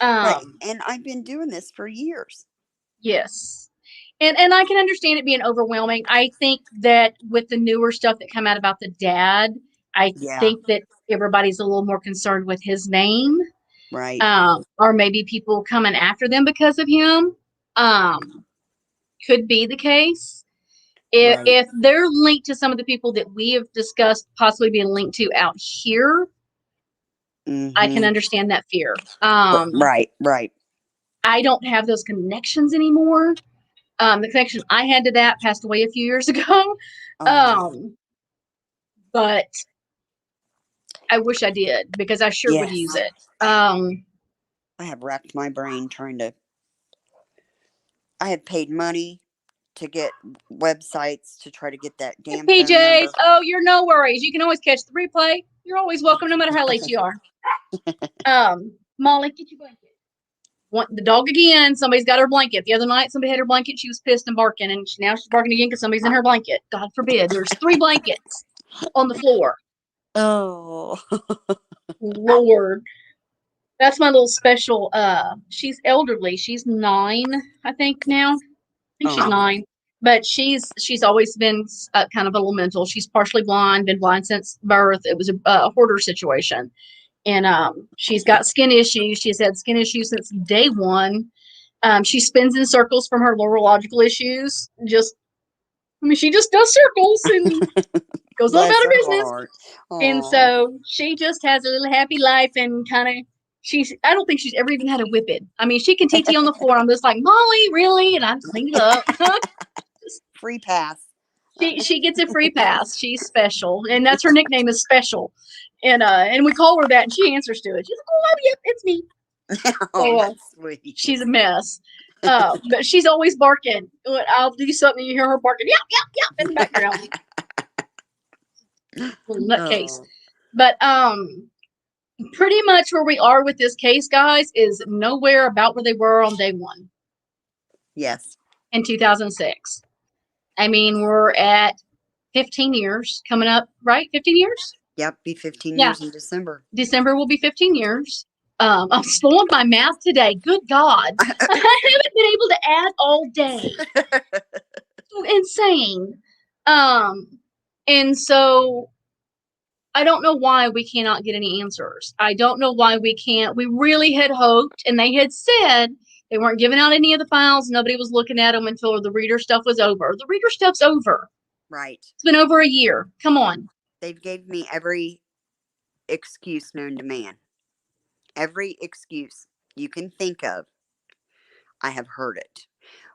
Right. And I've been doing this for years. Yes. And I can understand it being overwhelming. I think that with the newer stuff that come out about the dad, I think that everybody's a little more concerned with his name. Right. Or maybe people coming after them because of him. Could be the case. If they're linked to some of the people that we have discussed possibly being linked to out here, I can understand that fear. Right. I don't have those connections anymore. The connection I had to that passed away a few years ago. But I wish I did, because I sure would use it. I have racked my brain trying to. I have paid money to get websites to try to get that damn phone number. Oh, you're no worries. You can always catch the replay. You're always welcome, no matter how late you are. Molly, get your blanket. The dog again. Somebody's got her blanket. The other night, somebody had her blanket. She was pissed and barking, and now she's barking again because somebody's in her blanket. God forbid. There's 3 blankets on the floor. Oh, Lord. That's my little special. She's elderly. She's 9, I think now. I think she's 9. But she's always been kind of a little mental. She's partially blind, been blind since birth. It was a hoarder situation. And she's got skin issues. She's had skin issues since day one. She spins in circles from her neurological issues. She just does circles and goes on about her business. And so she just has a little happy life and kind of, I don't think she's ever even had a whipping. I mean, she can TT on the floor. I'm just like, Molly, really? And I clean it up. Free pass. She gets a free pass. She's special. And that's her nickname, is Special. And we call her that, and she answers to it. She's like, oh, yep, it's me. That's sweet. She's a mess. But she's always barking. I'll do something, you hear her barking, yep, in the background. Little nutcase. But pretty much where we are with this case, guys, is nowhere about where they were on day one. Yes. In 2006. I mean, we're at 15 years coming up, right? 15 years? Yep, be 15 years in December. December will be 15 years. I'm slowing my math today. Good God. I haven't been able to add all day. So insane. And so I don't know why we cannot get any answers. I don't know why we can't. We really had hoped, and they had said they weren't giving out any of the files. Nobody was looking at them until the reader stuff was over. The reader stuff's over. Right. It's been over a year. Come on. They've gave me every excuse known to man. Every excuse you can think of, I have heard it.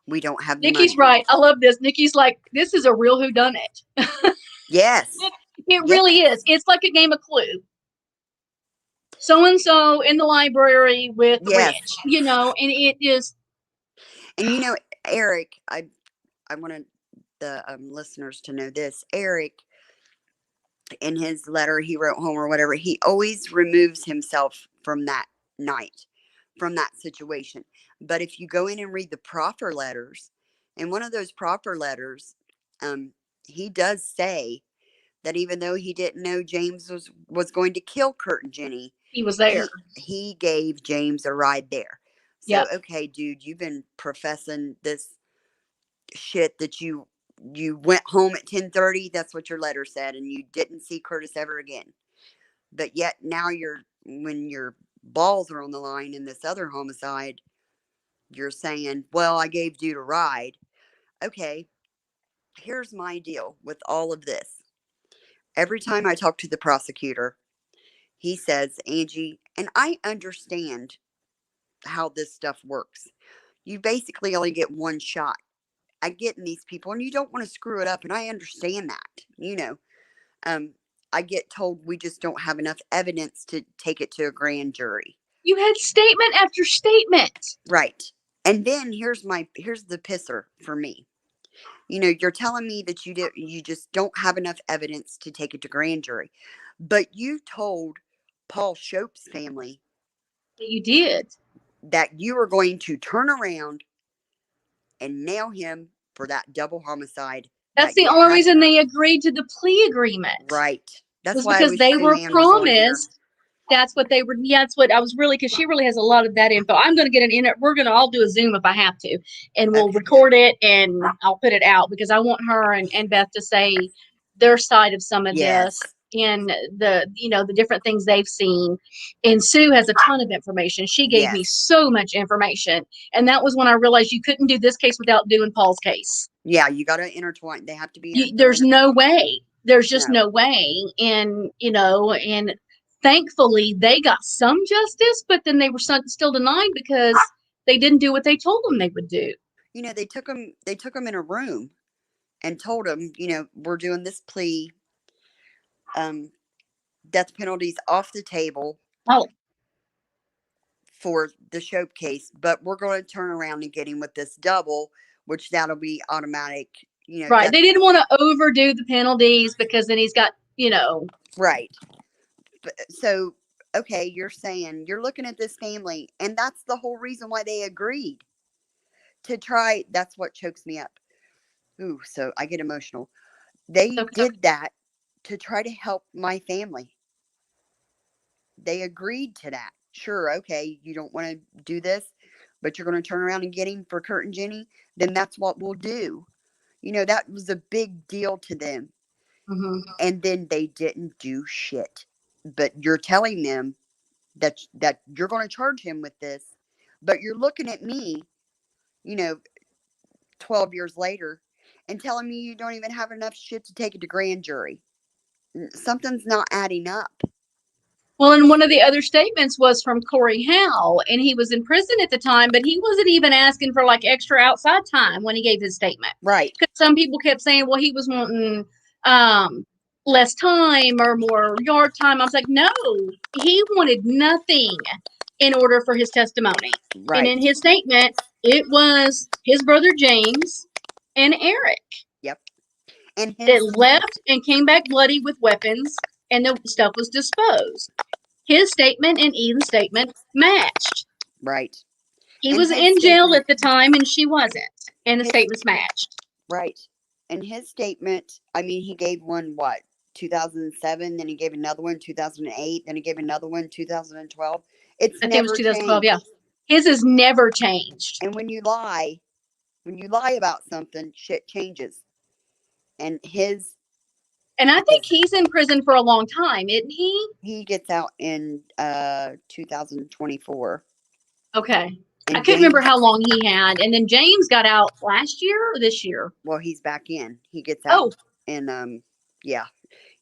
We don't have the Nikki's money. right. I love this. Nikki's like, this is a real whodunit. Yes. It Yes. really is. It's like a game of Clue. So and so in the library with Yes. Rich, and it is. And Eric, I wanted the listeners to know this. Eric, in his letter he wrote home or whatever, he always removes himself from that night, from that situation. But if you go in and read the proffer letters, in one of those proffer letters, he does say that even though he didn't know James was going to kill Kurt and Jenny, He was there. He gave James a ride there. So, yep. Okay, dude, you've been professing this shit that you went home at 10:30. That's what your letter said, and you didn't see Curtis ever again. But yet now when your balls are on the line in this other homicide, you're saying, well, I gave dude a ride. Okay, here's my deal with all of this. Every time I talk to the prosecutor, he says, Angie, and I understand how this stuff works. You basically only get one shot at getting these people, and you don't want to screw it up, and I understand that. I get told we just don't have enough evidence to take it to a grand jury. You had statement after statement. Right. And then here's the pisser for me. You're telling me that you just don't have enough evidence to take it to grand jury. But you told Paul Shoppe's family You did. that you were going to turn around and nail him for that double homicide. That's the only reason they agreed to the plea agreement. Right. That's was why because they were promised. That's what they were. Yeah, that's what I was really, because she really has a lot of that info. I'm going to get we're going to all do a Zoom if I have to, and we'll record it and I'll put it out because I want her and Beth to say their side of some of this and the different things they've seen. And Sue has a ton of information. She gave me so much information, and that was when I realized you couldn't do this case without doing Paul's case. Yeah, you got to intertwine. They have to be. There's no way. There's just no way, and and thankfully they got some justice, but then they were still denied because they didn't do what they told them they would do. They took them in a room and told them, we're doing this plea, death penalties off the table for the Shoppe case, but we're going to turn around and get him with this double, which that'll be automatic. Right. They didn't want to overdo the penalties because then he's got, Right. So, okay, you're saying you're looking at this family, and that's the whole reason why they agreed to try. That's what chokes me up. Ooh, so I get emotional. They did that to try to help my family. They agreed to that. Sure, okay, you don't want to do this, but you're going to turn around and get him for Kurt and Jenny, then that's what we'll do. That was a big deal to them. Mm-hmm. And then they didn't do shit. But you're telling them that you're going to charge him with this, but you're looking at me, 12 years later, and telling me you don't even have enough shit to take it to grand jury. Something's not adding up. Well, and one of the other statements was from Corey Howe, and he was in prison at the time, but he wasn't even asking for like extra outside time when he gave his statement. Right. Because some people kept saying, well, he was wanting less time or more yard time. I was like, no, he wanted nothing in order for his testimony. Right. And in his statement, it was his brother James and Eric. Yep. And that left and came back bloody with weapons, and the stuff was disposed. His statement and Eden's statement matched. Right. He was in jail at the time, and she wasn't. And the statements matched. Right. And his statement, he gave one, 2007, then he gave another one, 2008, then he gave another one, 2012. I think it was 2012, yeah. His has never changed. And when you lie about something, shit changes. And his... And I think he's in prison for a long time, isn't he? He gets out in 2024. Okay. And I couldn't remember how long he had. And then James got out last year or this year? Well, he's back in. He gets out in, yeah.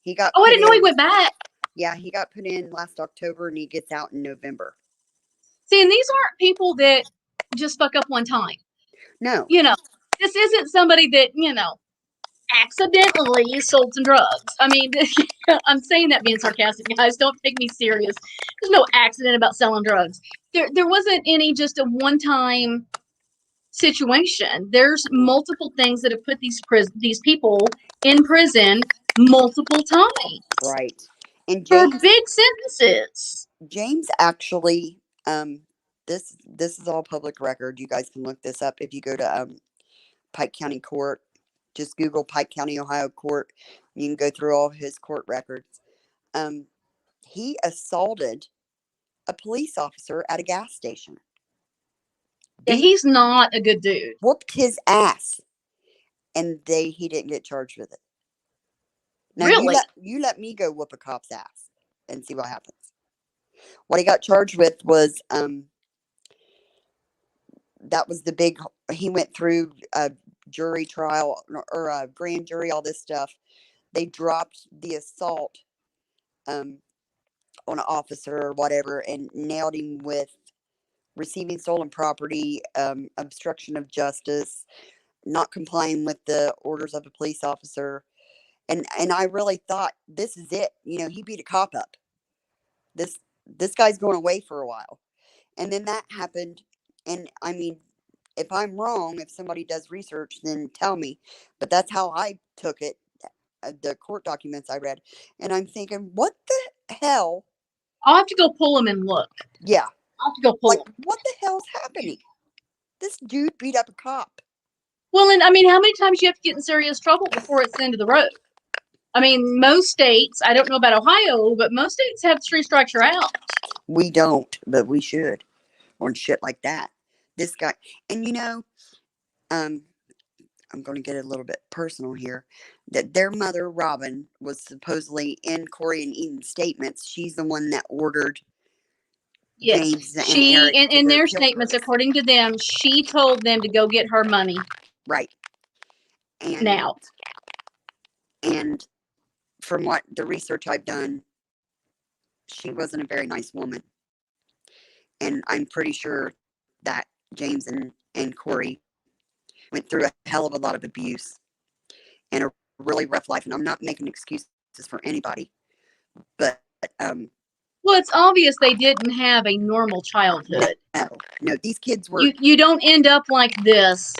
He got I didn't know he went back. Yeah, he got put in last October, and he gets out in November. See, and these aren't people that just fuck up one time. No. This isn't somebody that, accidentally sold some drugs. I mean, I'm saying that being sarcastic, guys. Don't take me serious. There's no accident about selling drugs. There wasn't any just a one-time situation. There's multiple things that have put these people in prison multiple times. Right. And for big sentences. James actually, this is all public record. You guys can look this up if you go to Pike County Court. Just Google Pike County, Ohio Court. You can go through all his court records. He assaulted a police officer at a gas station. Yeah, he's not a good dude. Whooped his ass, and he didn't get charged with it. Now, really? You let me go whoop a cop's ass and see what happens. What he got charged with was that was the big. He went through a jury trial or a grand jury, all this stuff. They dropped the assault on an officer or whatever, and nailed him with receiving stolen property, obstruction of justice, not complying with the orders of a police officer. And I really thought, this is it. He beat a cop up. This guy's going away for a while. And then that happened. And I mean, if I'm wrong, if somebody does research, then tell me. But that's how I took it, the court documents I read. And I'm thinking, what the hell? I'll have to go pull them and look. Yeah. I'll have to go pull them. What the hell's happening? This dude beat up a cop. Well, and I mean, how many times do you have to get in serious trouble before it's the end of the road? I mean, most states, I don't know about Ohio, but most states have 3 strikes you're out. We don't, but we should. On shit like that. This guy, and I'm going to get a little bit personal here, that their mother, Robin, was supposedly in Corey and Eden's statements. She's the one that ordered James and Eric. In their statements, according to them, she told them to go get her money. Right. And now. And from what the research I've done, she wasn't a very nice woman. And I'm pretty sure that James and Corey went through a hell of a lot of abuse and a really rough life. And I'm not making excuses for anybody. But, well, it's obvious they didn't have a normal childhood. No, these kids were. You don't end up like this.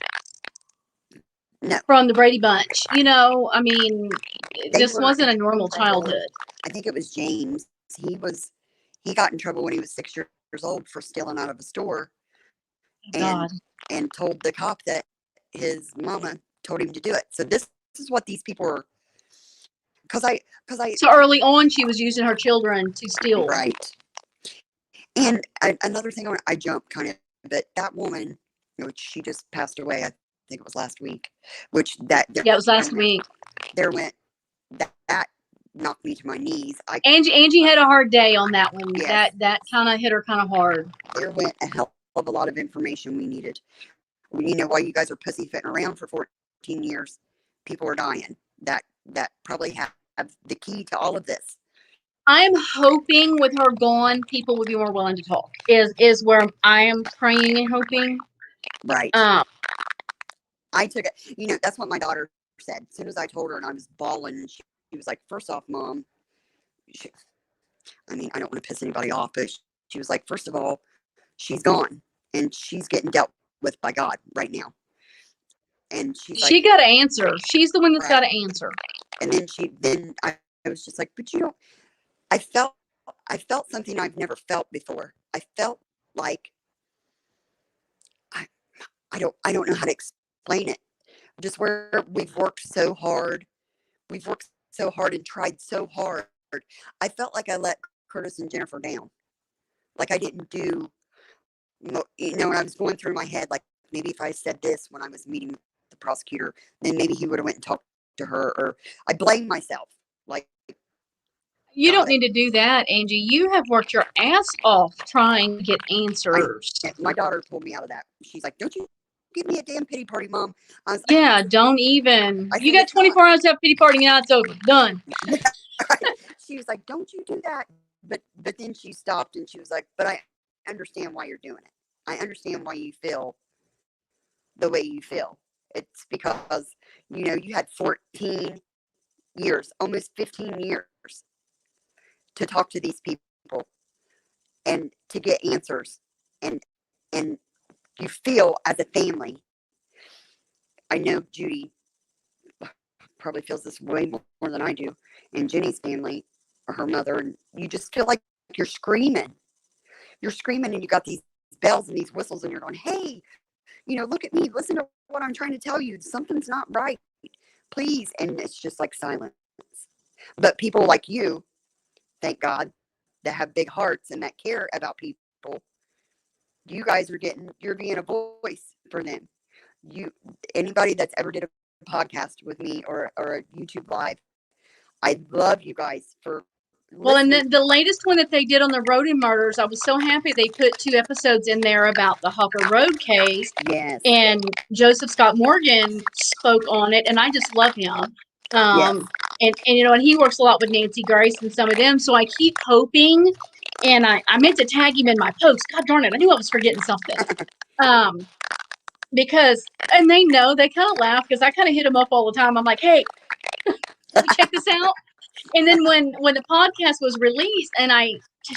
No. From the Brady Bunch. I mean, this wasn't a normal childhood. I think it was James. He got in trouble when he was 6 years old for stealing out of a store. And told the cop that his mama told him to do it. So this is what these people are. So early on, she was using her children to steal. Right. And another thing, I jumped kind of, but that woman, which she just passed away, I think it was last week, it was last week. That knocked me to my knees. Angie had a hard day on that one. Yes. That kind of hit her kind of hard. There went a hell of a lot of information we needed. While you guys are pussyfooting around for 14 years, people are dying. That probably have the key to all of this. I'm hoping with her gone, people will be more willing to talk. Is where I am praying and hoping. Right. I took it. That's what my daughter said. As soon as I told her, and I was bawling, she was like, "First off, Mom," I don't want to piss anybody off, but she was like, "First of all, she's gone, and she's getting dealt with by God right now." And she got to answer. She's the one that's got to answer. And then I was just like, "But I felt something I've never felt before. I felt like I don't know how to explain it. Just where we've worked so hard and tried so hard. I felt like I let Curtis and Jennifer down. Like I didn't do, when I was going through my head, like maybe if I said this when I was meeting with the prosecutor, then maybe he would have went and talked to her, or I blame myself. Like, you don't need to do that, Angie. You have worked your ass off trying to get answers. My daughter pulled me out of that. She's like, "Don't you give me a damn pity party, Mom." I was like, don't even. You got 24 hours to have a pity party, and now it's over. Done. She was like, "Don't you do that." But then she stopped and she was like, "But understand why you're doing it. I understand why you feel the way you feel. It's because, you had 14 years, almost 15 years to talk to these people and to get answers. And you feel as a family, I know Judy probably feels this way more than I do, and Jenny's family, or her mother, and you just feel like you're screaming. You're screaming, and you got these bells and these whistles, and you're going, hey, look at me. Listen to what I'm trying to tell you. Something's not right. Please. And it's just like silence. But people like you, thank God, that have big hearts and that care about people, you guys you're being a voice for them. Anybody that's ever did a podcast with me or a YouTube live, I love you guys for Well, and listening. the latest one that they did on the Rodin murders, I was so happy they put 2 episodes in there about the Hopper Road case. Yes. And Joseph Scott Morgan spoke on it, and I just love him. Yes. And he works a lot with Nancy Grace and some of them, so I keep hoping, and I meant to tag him in my post. God darn it, I knew I was forgetting something. Because, and they know, they kind of laugh, because I kind of hit them up all the time. I'm like, hey, check this out. And then when the podcast was released and I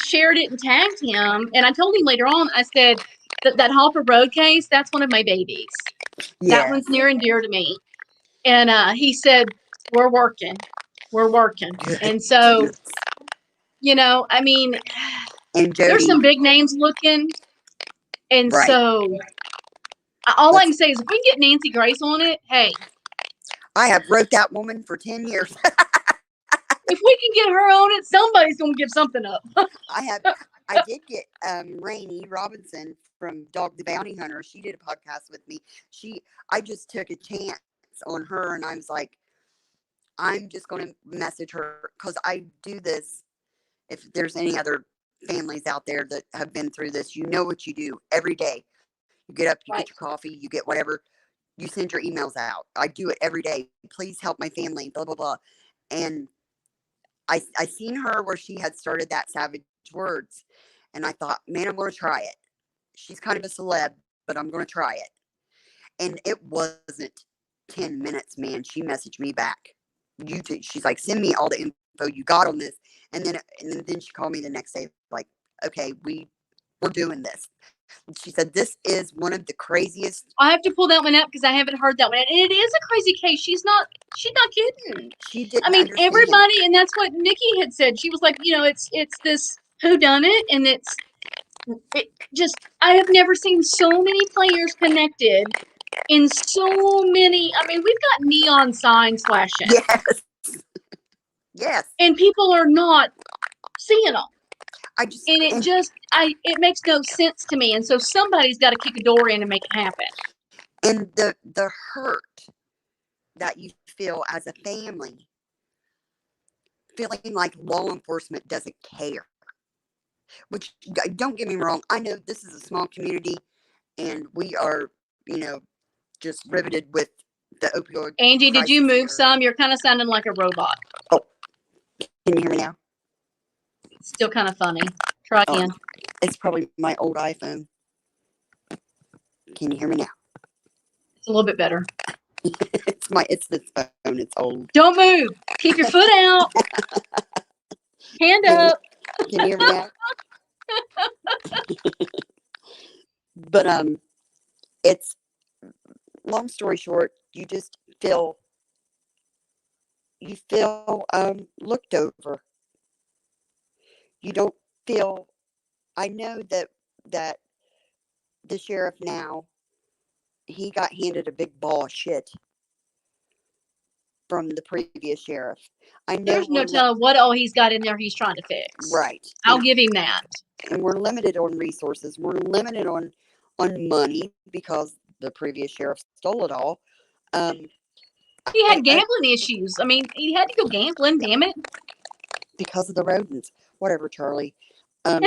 shared it and tagged him, and I told him later on, I said, that Hopper Road case, that's one of my babies. Yes. That one's near and dear to me. And he said, we're working. And so, I mean, and Jody, there's some big names looking. And right. So all I can say is if we can get Nancy Grace on it, hey. I have wrote that woman for 10 years. If we can get her on it, somebody's going to give something up. I did get Rainey Robinson from Dog the Bounty Hunter. She did a podcast with me. I just took a chance on her, and I was like, I'm just going to message her, because I do this. If there's any other families out there that have been through this, you know what you do every day. You get up, you get your coffee, you get whatever, you send your emails out. I do it every day. Please help my family, blah, blah, blah. And I seen her where she had started that Savage Words, and I thought, man, I'm going to try it. She's kind of a celeb, but I'm going to try it. And it wasn't 10 minutes, man. She messaged me back. She's like, send me all the info you got on this. And then she called me the next day, like, okay, we're doing this. She said, this is one of the craziest. I have to pull that one up because I haven't heard that one. And it is a crazy case. She's not kidding. She didn't. I mean, understand. everybody, and that's what Nikki had said. She was like, it's this whodunit, and it just, I have never seen so many players connected in so many. I mean, we've got neon signs flashing. Yes. Yes. And people are not seeing them. It makes no sense to me. And so somebody's got to kick a door in and make it happen. And the hurt that you feel as a family, feeling like law enforcement doesn't care. Which, don't get me wrong, I know this is a small community, and we are, just riveted with the opioid. Angie, did you move some? You're kind of sounding like a robot. Oh, can you hear me now? Still kind of funny. Try again. It's probably my old iPhone. Can you hear me now? It's a little bit better. It's this phone. It's old. Don't move. Keep your foot out. Hand up. Can you hear me now? But it's, long story short, you just feel looked over. You don't feel. I know that the sheriff now, he got handed a big ball of shit from the previous sheriff. I know there's no telling what all he's got in there he's trying to fix. Right. I'll give him that. And we're limited on resources. We're limited on money because the previous sheriff stole it all. He had gambling issues. I mean, he had to go gambling, damn it. Because of the rodents. Whatever, Charlie. But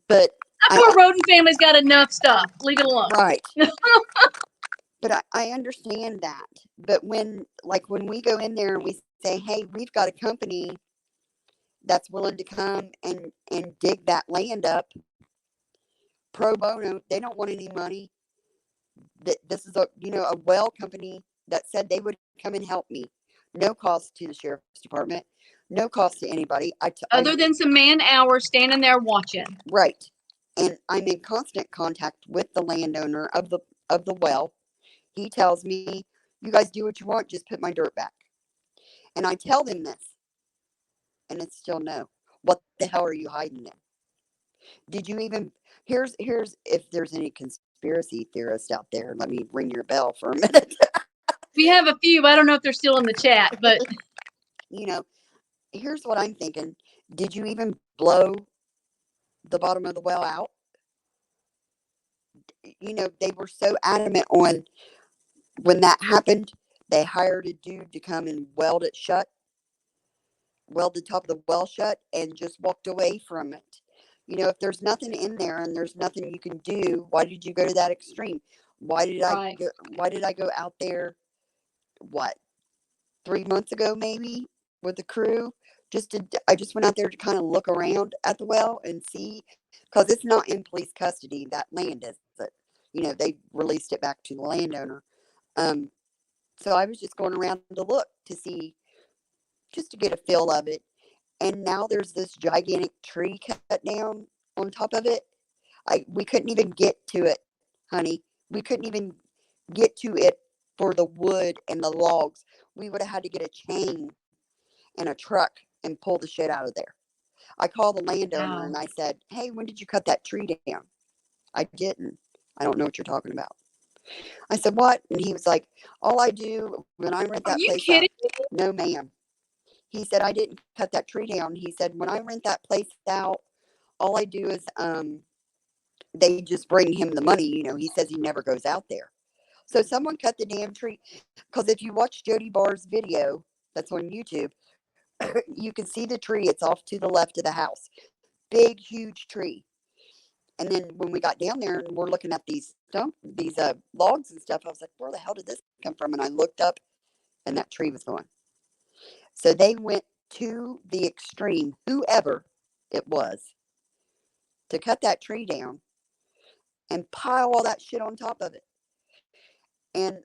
that poor rodent family's got enough stuff. Leave it alone. Right. But I understand that. But when we go in there and we say, hey, we've got a company that's willing to come and dig that land up pro bono. They don't want any money. This is a well company that said they would come and help me. No cost to the sheriff's department. No cost to anybody. Other than some man hours standing there watching. Right. And I'm in constant contact with the landowner of the well. He tells me, you guys do what you want, just put my dirt back. And I tell them this, and it's still no. What the hell are you hiding then? Did you even here's if there's any conspiracy theorists out there, let me ring your bell for a minute. We have a few. I don't know if they're still in the chat, but Here's what I'm thinking. Did you even blow the bottom of the well out? They were so adamant on when that happened, they hired a dude to come and weld the top of the well shut, and just walked away from it. If there's nothing in there and there's nothing you can do, why did you go to that extreme? Why did I go out there, what, 3 months ago maybe, with the crew? I just went out there to kind of look around at the well and see, because it's not in police custody, that land is. They released it back to the landowner. So I was just going around to look to see, just to get a feel of it. And now there's this gigantic tree cut down on top of it. We couldn't even get to it, honey. We couldn't even get to it for the wood and the logs. We would have had to get a chain and a truck and pull the shit out of there. I called the landowner and I said, hey, when did you cut that tree down? I didn't. I don't know what you're talking about. I said, what? And he was like, all I do when I rent that place out. Are you kidding me? No, ma'am. He said, I didn't cut that tree down. He said, when I rent that place out, all I do is they just bring him the money. He says he never goes out there. So someone cut the damn tree. Because if you watch Jody Barr's video that's on YouTube, you can see the tree. It's off to the left of the house. Big, huge tree. And then when we got down there and we're looking at these logs and stuff, I was like, where the hell did this come from? And I looked up and that tree was gone. So they went to the extreme, whoever it was, to cut that tree down and pile all that shit on top of it. And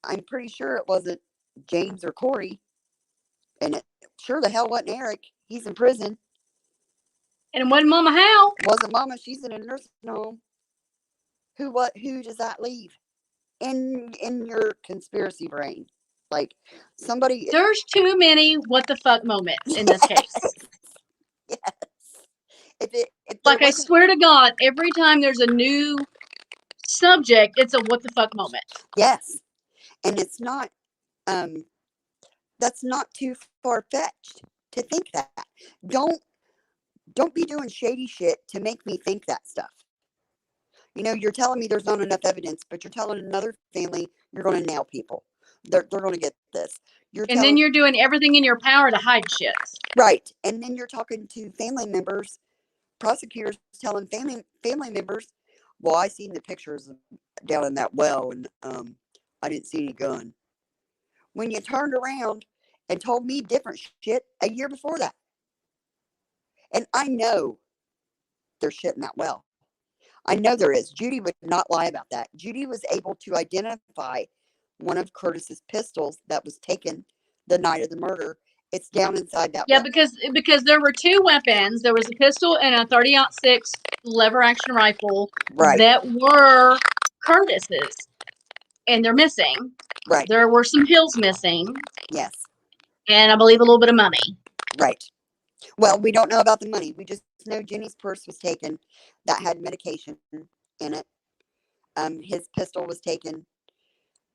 I'm pretty sure it wasn't James or Corey. And it sure the hell wasn't Eric. He's in prison. And it wasn't Mama How. Wasn't Mama. She's in a nursing home. Who does that leave? In your conspiracy brain? Like, somebody. There's too many what the fuck moments in this case. Yes. I swear to God, every time there's a new subject, it's a what the fuck moment. Yes. And it's not, that's not too far-fetched to think that. Don't be doing shady shit to make me think that stuff. You're telling me there's not enough evidence, but you're telling another family you're going to nail people. They're going to get this. Then you're doing everything in your power to hide shit. Right. And then you're talking to family members, prosecutors telling family members, well, I seen the pictures down in that well, and I didn't see any gun. When you turned around and told me different shit a year before that. And I know there's shit in that well. I know there is. Judy would not lie about that. Judy was able to identify one of Curtis's pistols that was taken the night of the murder. It's down inside that well. Because there were two weapons. There was a pistol and a 30-06 lever action rifle that were Curtis's. And they're missing. Right. There were some pills missing. Yes. And I believe a little bit of money. Right. Well, we don't know about the money. We just know Jenny's purse was taken that had medication in it. His pistol was taken.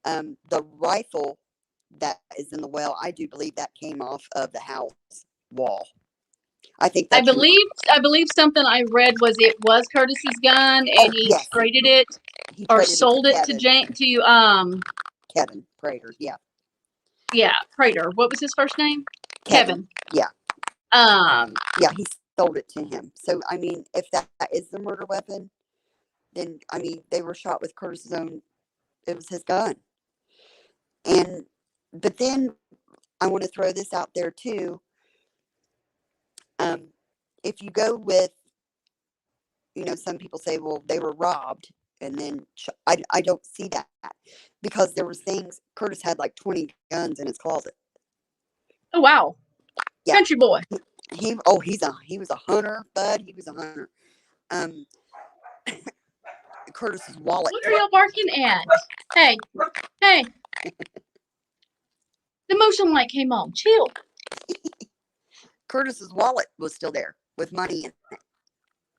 The rifle that is in the well, I do believe that came off of the house wall. I think I believe something I read was it was Curtis's gun, and he traded it or sold it to Kevin Prater. Yeah, Prater. What was his first name? Kevin. Yeah. Yeah, he sold it to him. So I mean, if that is the murder weapon, then I mean they were shot with Curtis's own. It was his gun. But then I want to throw this out there too. If you go with, some people say, well, they were robbed, and then I don't see that, because there was things. Curtis had like 20 guns in his closet. Oh, wow. Yeah. Country boy. He was a hunter, bud. He was a hunter. Um, Curtis's wallet. What are y'all barking at? Hey. The motion light came on. Chill. Curtis's wallet was still there with money in it.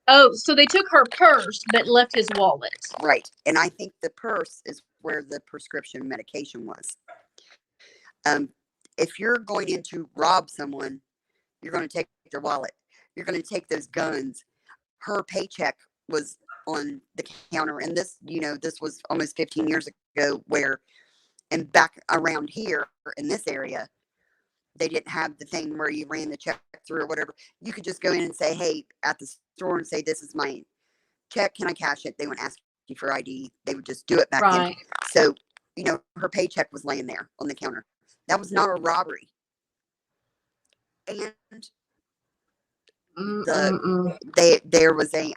Oh, so they took her purse but left his wallet. Right. And I think the purse is where the prescription medication was. If you're going in to rob someone, you're going to take their wallet. You're going to take those guns. Her paycheck was on the counter. And this was almost 15 years ago, and back around here in this area, they didn't have the thing where you ran the check through or whatever. You could just go in and say, hey, at the store, and say, this is my check. Can I cash it? They wouldn't ask you for ID. They would just do it back then. So, her paycheck was laying there on the counter. That was not a robbery. And there was a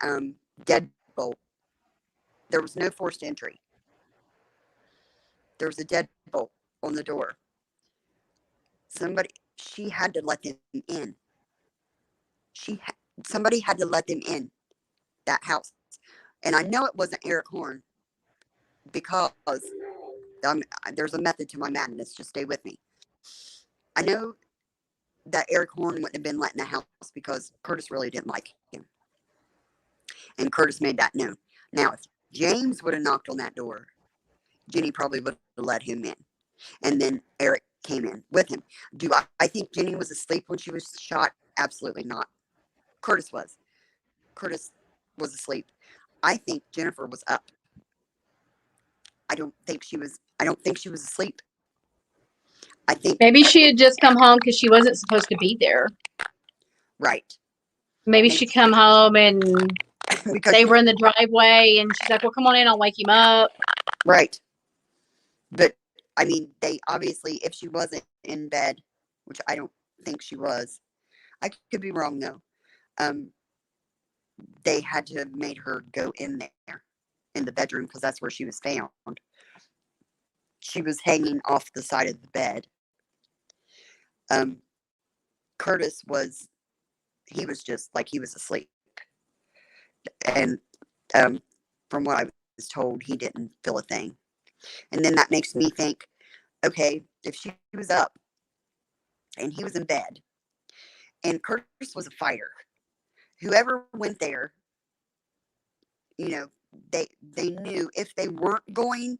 deadbolt. There was no forced entry. There was a deadbolt on the door. She had to let them in. Somebody had to let them in that house. And I know it wasn't Eric Horn, because there's a method to my madness. Just stay with me. I know that Eric Horn wouldn't have been let in the house because Curtis really didn't like him. And Curtis made that known. Now, if James would have knocked on that door, Jenny probably would have let him in. And then Eric came in with him. I think Jenny was asleep when she was shot? Absolutely not. Curtis was. Curtis was asleep. I think Jennifer was up. I don't think she was asleep. I think maybe she had just come home because she wasn't supposed to be there. Right. Maybe she come home and they were in the driveway, and she's like, well, come on in, I'll wake him up. Right. But, I mean, they obviously, if she wasn't in bed, which I don't think she was, I could be wrong, though, they had to have made her go in there, in the bedroom, because that's where she was found. She was hanging off the side of the bed. Curtis was just like he was asleep. And from what I was told, he didn't feel a thing. And then that makes me think, okay, if she was up and he was in bed and Curtis was a fighter, whoever went there, they knew if they weren't going,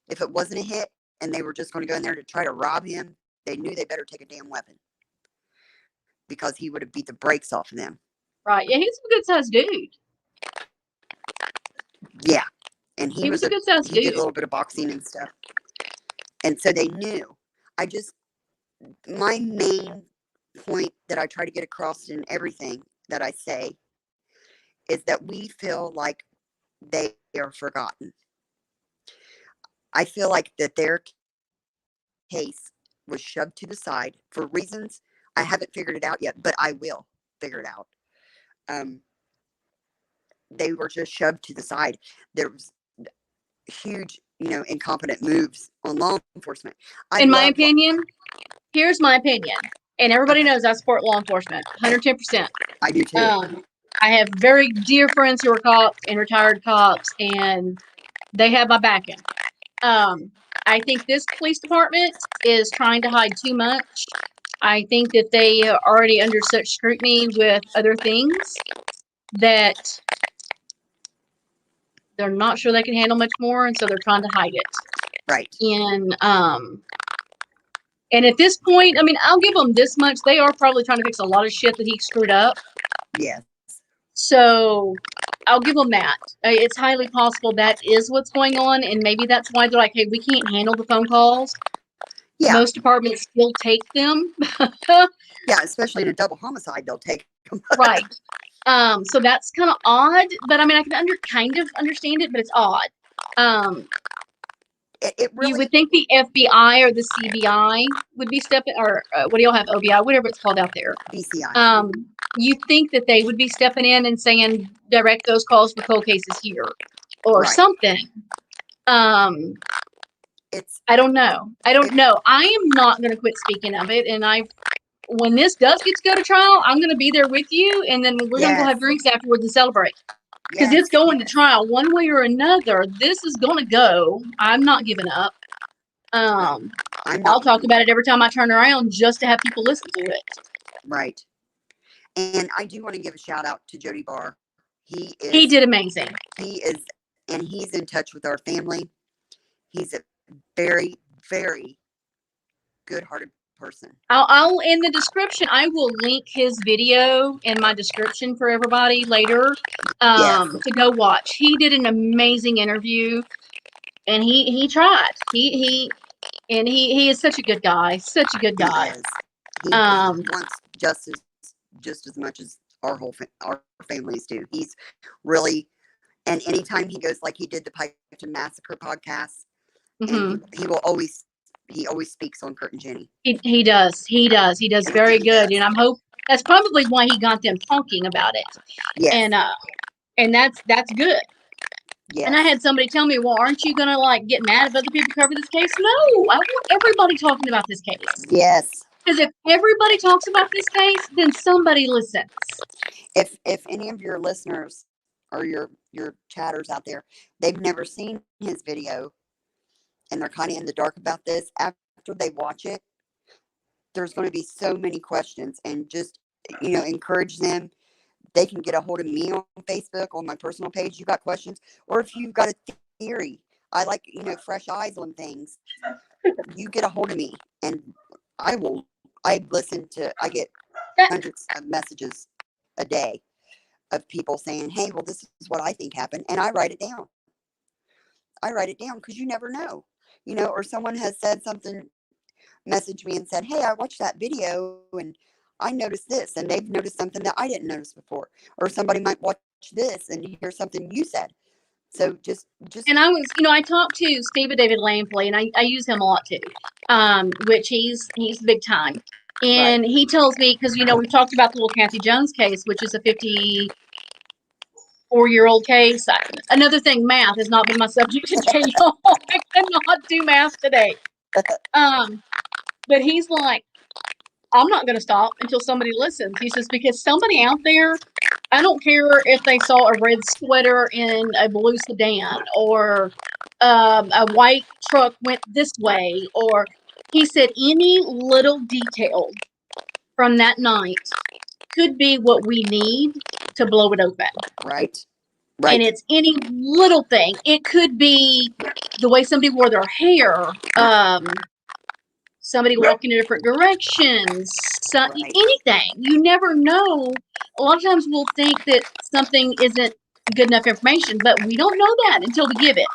if it wasn't a hit and they were just going to go in there to try to rob him, they knew they better take a damn weapon, because he would have beat the brakes off of them. Right. Yeah, he's a good sized dude. Yeah. And he was a good sized dude. He did a little bit of boxing and stuff. And so they knew. My main point that I try to get across in everything that I say is that we feel like they are forgotten. I feel like that their case was shoved to the side for reasons I haven't figured it out yet, but I will figure it out. They were just shoved to the side. There was huge, incompetent moves on law enforcement. In my opinion, here's my opinion, and everybody knows I support law enforcement, 110%. I do too. I have very dear friends who are cops and retired cops, and they have my backing. I think this police department is trying to hide too much. I think that they are already under such scrutiny with other things that they're not sure they can handle much more, and so they're trying to hide it. Right. And at this point, I mean, I'll give them this much. They are probably trying to fix a lot of shit that he screwed up. Yes. So I'll give them that. It's highly possible that is what's going on, and maybe that's why they're like, hey, we can't handle the phone calls. Yeah. Most departments still take them. Yeah, especially in a double homicide, they'll take them. Right. So that's kind of odd, but I mean, I can kind of understand it, but it's odd. It You really, would think the FBI or the CBI would be stepping, or what do y'all have, OBI, whatever it's called out there. BCI. You think that they would be stepping in and saying, direct those calls for cold cases here or Right. something. It's I don't know. I am not going to quit speaking of it. And when this does get to go to trial, I'm going to be there with you. And then we're going to go have drinks afterwards and celebrate. Because it's going to trial one way or another. This is going to go. I'm not giving up. I'll talk about it every time I turn around just to have people listen to it. Right. And I do want to give a shout out to Jody Barr. He did amazing. And he's in touch with our family. He's a very, very good-hearted person. I'll in the description, I will link his video in my description for everybody later to go watch. He did an amazing interview, and he tried. He is such a good guy. Such a good guy. He wants justice just as much as our families do. He's really, and anytime he goes, like he did the Piketon Massacre podcast, and he always speaks on Kurt and Jenny. He does very good, and I'm hope that's probably why he got them talking about it. Yes. And that's good. Yes. And I had somebody tell me, well, aren't you gonna get mad if other people cover this case? No, I want everybody talking about this case. Yes. Because if everybody talks about this case, then somebody listens. If any of your listeners or your chatters out there, they've never seen his video and they're kind of in the dark about this, after they watch it, there's going to be so many questions, and just, encourage them. They can get a hold of me on Facebook, on my personal page. You got questions, or if you've got a theory, I like, fresh eyes on things. You get a hold of me, and I get hundreds of messages a day of people saying, hey, well, this is what I think happened. And I write it down. Because you never know, or someone has said something, messaged me and said, hey, I watched that video and I noticed this, and they've noticed something that I didn't notice before. Or somebody might watch this and hear something you said. So just. And I talked to Stephen David Lampley, and I use him a lot too, which he's big time. And he tells me, because, we've talked about the little Kathy Jones case, which is a 54-year-old case. Another thing, math has not been my subject today, y'all. I cannot do math today. But he's like, I'm not going to stop until somebody listens. He says, because somebody out there, I don't care if they saw a red sweater in a blue sedan, or a white truck went this way, or he said any little detail from that night could be what we need to blow it open. Right. And it's any little thing. It could be the way somebody wore their hair, somebody walking in different directions, anything. You never know. A lot of times we'll think that something isn't good enough information, but we don't know that until we give it.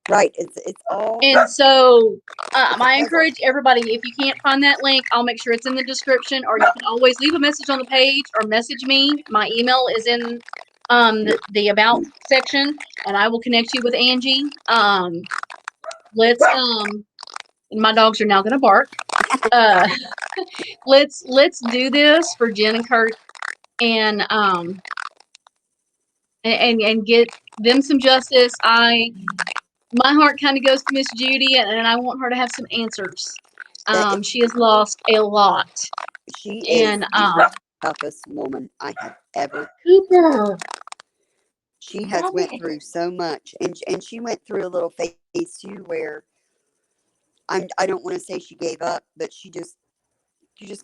Right. It's all. And so I encourage everybody, if you can't find that link, I'll make sure it's in the description, or you can always leave a message on the page or message me. My email is in the about section, and I will connect you with Angie. My dogs are now going to bark. Let's do this for Jen and Kurt, and get them some justice. My heart kind of goes to Miss Judy, and I want her to have some answers. She has lost a lot. She is the toughest woman I have ever. Cooper. She has went through so much, and she went through a little phase too where I don't want to say she gave up, but you just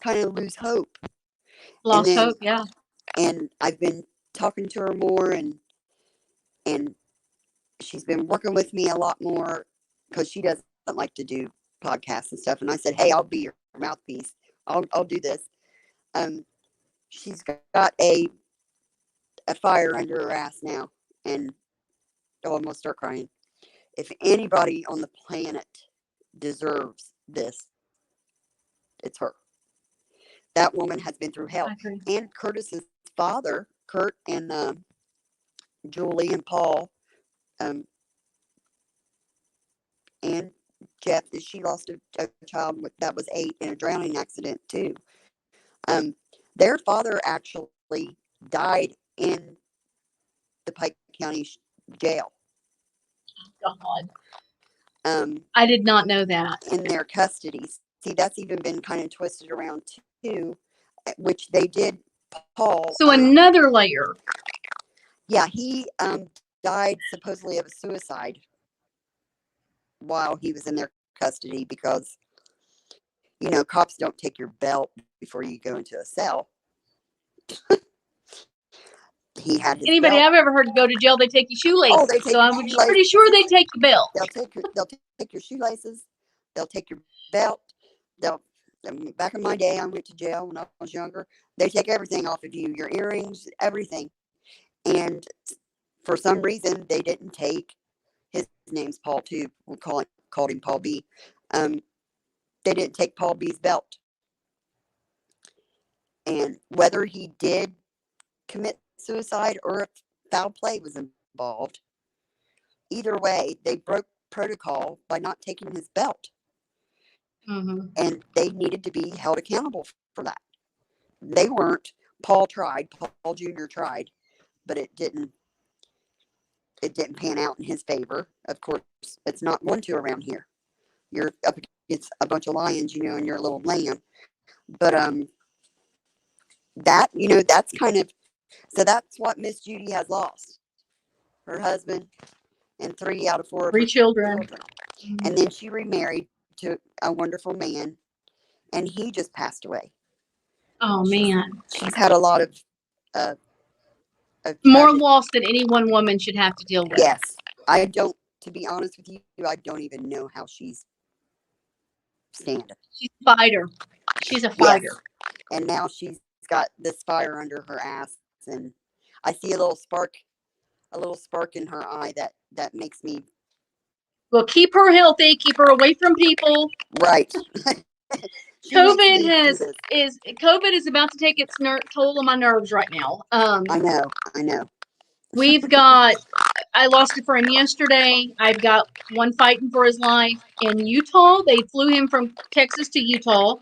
kind of lose hope. Lost hope, yeah. And I've been talking to her more, and she's been working with me a lot more, because she doesn't like to do podcasts and stuff. And I said, hey, I'll be your mouthpiece. I'll do this. She's got a fire under her ass now, and I'm gonna start crying. If anybody on the planet deserves this, it's her. That woman has been through hell. And Curtis's father, Kurt, and Julie and Paul, and Jeff, that she lost a child that was 8 in a drowning accident too. Their father actually died in the Pike County jail. God. Um, I did not know that. In their custody. See, that's even been kind of twisted around too, which they did. Paul. So another layer. Yeah, he died supposedly of a suicide while he was in their custody because, you know, cops don't take your belt before you go into a cell. He had his Anybody belt. I've ever heard go to jail, they take your shoelaces. Oh, they take so I'm shoelaces. pretty sure they take your belt. They'll take your shoelaces. They'll take your belt. Back in my day, I went to jail when I was younger. They take everything off of you, your earrings, everything. And for some reason, they didn't take, his name's Paul too. We called him Paul B. They didn't take Paul B's belt. And whether he did commit suicide or if foul play was involved, either way, they broke protocol by not taking his belt. Mm-hmm. And they needed to be held accountable for that. They weren't. Paul Jr. tried, but it didn't pan out in his favor. Of course, it's not going to around here. You're up against a bunch of lions, you know, and you're a little lamb. But that, you know, that's kind of, so that's what Miss Judy has lost. Her husband and 3 out of 4 of 3 her children. Mm-hmm. And then she remarried to a wonderful man, and he just passed away. Oh, man. She's had a lot of more loss than any one woman should have to deal with. Yes. I don't, to be honest with you, I don't even know how she's standing. She's a fighter. She's a fighter. Yes. And now she's got this fire under her ass, and I see a little spark in her eye that makes me. Well, keep her healthy, keep her away from people. Right. COVID is about to take its toll on my nerves right now. I know. We've got, I lost a friend yesterday. I've got one fighting for his life in Utah. They flew him from Texas to Utah.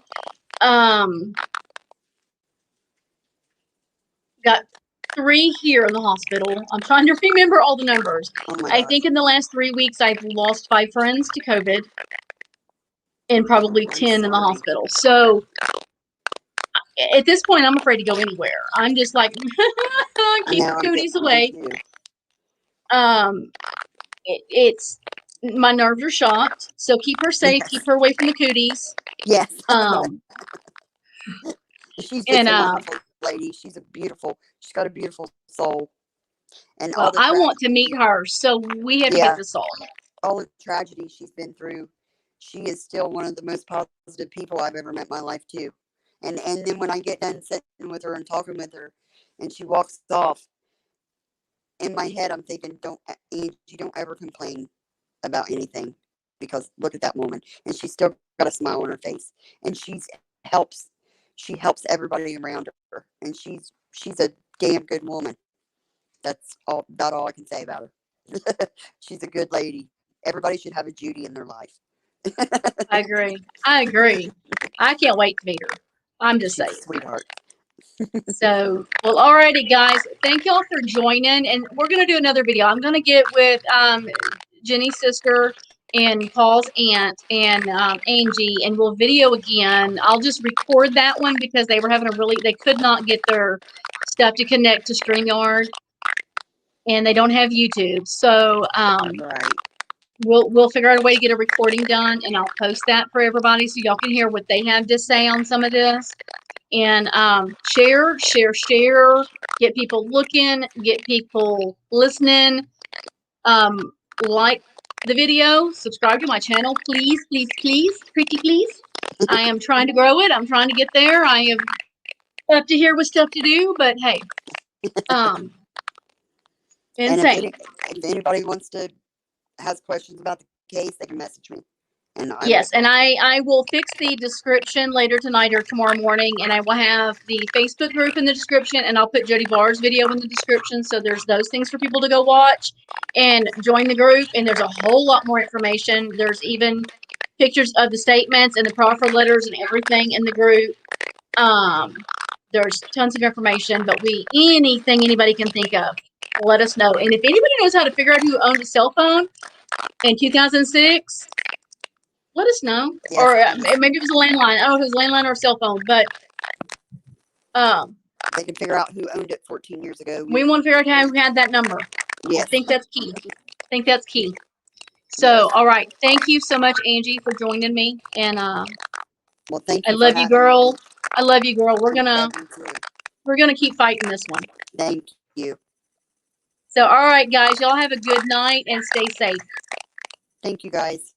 Got 3 here in the hospital. I'm trying to remember all the numbers. I think in the last 3 weeks, I've lost 5 friends to COVID and probably 10 in the hospital. So at this point, I'm afraid to go anywhere. I'm just like, keep the cooties away. It's my nerves are shot, so keep her safe. Yes. Keep her away from the cooties. Yes. She's just a wonderful lady. She's got a beautiful soul. And well, I want to meet her, so we have to get this solved. All the tragedy she's been through, she is still one of the most positive people I've ever met in my life too. And then when I get done sitting with her and talking with her, and she walks off, in my head I'm thinking, Angie, don't ever complain about anything, because look at that woman, and she's still got a smile on her face, and she helps everybody around her, and she's a damn good woman. That's about all I can say about her. She's a good lady. Everybody should have a Judy in their life. I agree. I can't wait to meet her. I'm just saying. Sweetheart. So, well, alrighty, guys. Thank y'all for joining, and we're gonna do another video. I'm gonna get with Jenny's sister and Paul's aunt and Angie, and we'll video again. I'll just record that one because they were having they could not get their stuff to connect to StreamYard, and they don't have YouTube. So, right. We'll figure out a way to get a recording done, and I'll post that for everybody so y'all can hear what they have to say on some of this. And share, get people looking, get people listening. Like the video, subscribe to my channel, please, pretty please. I am trying to grow it. I'm trying to get there. I am up to here with stuff to do, but hey, insane. If anybody has questions about the case, they can message me. And I will fix the description later tonight or tomorrow morning, and I will have the Facebook group in the description, and I'll put Jody Barr's video in the description, so there's those things for people to go watch and join the group, and there's a whole lot more information. There's even pictures of the statements and the proffer letters and everything in the group. There's tons of information, but anything anybody can think of, let us know. And if anybody knows how to figure out who owned a cell phone in 2006, let us know. Yes, Or please. maybe it was a landline. I don't know if it was a landline or a cell phone, but They can figure out who owned it 14 years ago. we want to figure out who had that number. Yes. I think that's key. So, Yes. all right. Thank you so much, Angie, for joining me. And Well, thank I you. love you, girl. Me. I love you, girl. We're gonna keep fighting this one. Thank you. So, all right, guys, y'all have a good night and stay safe. Thank you, guys.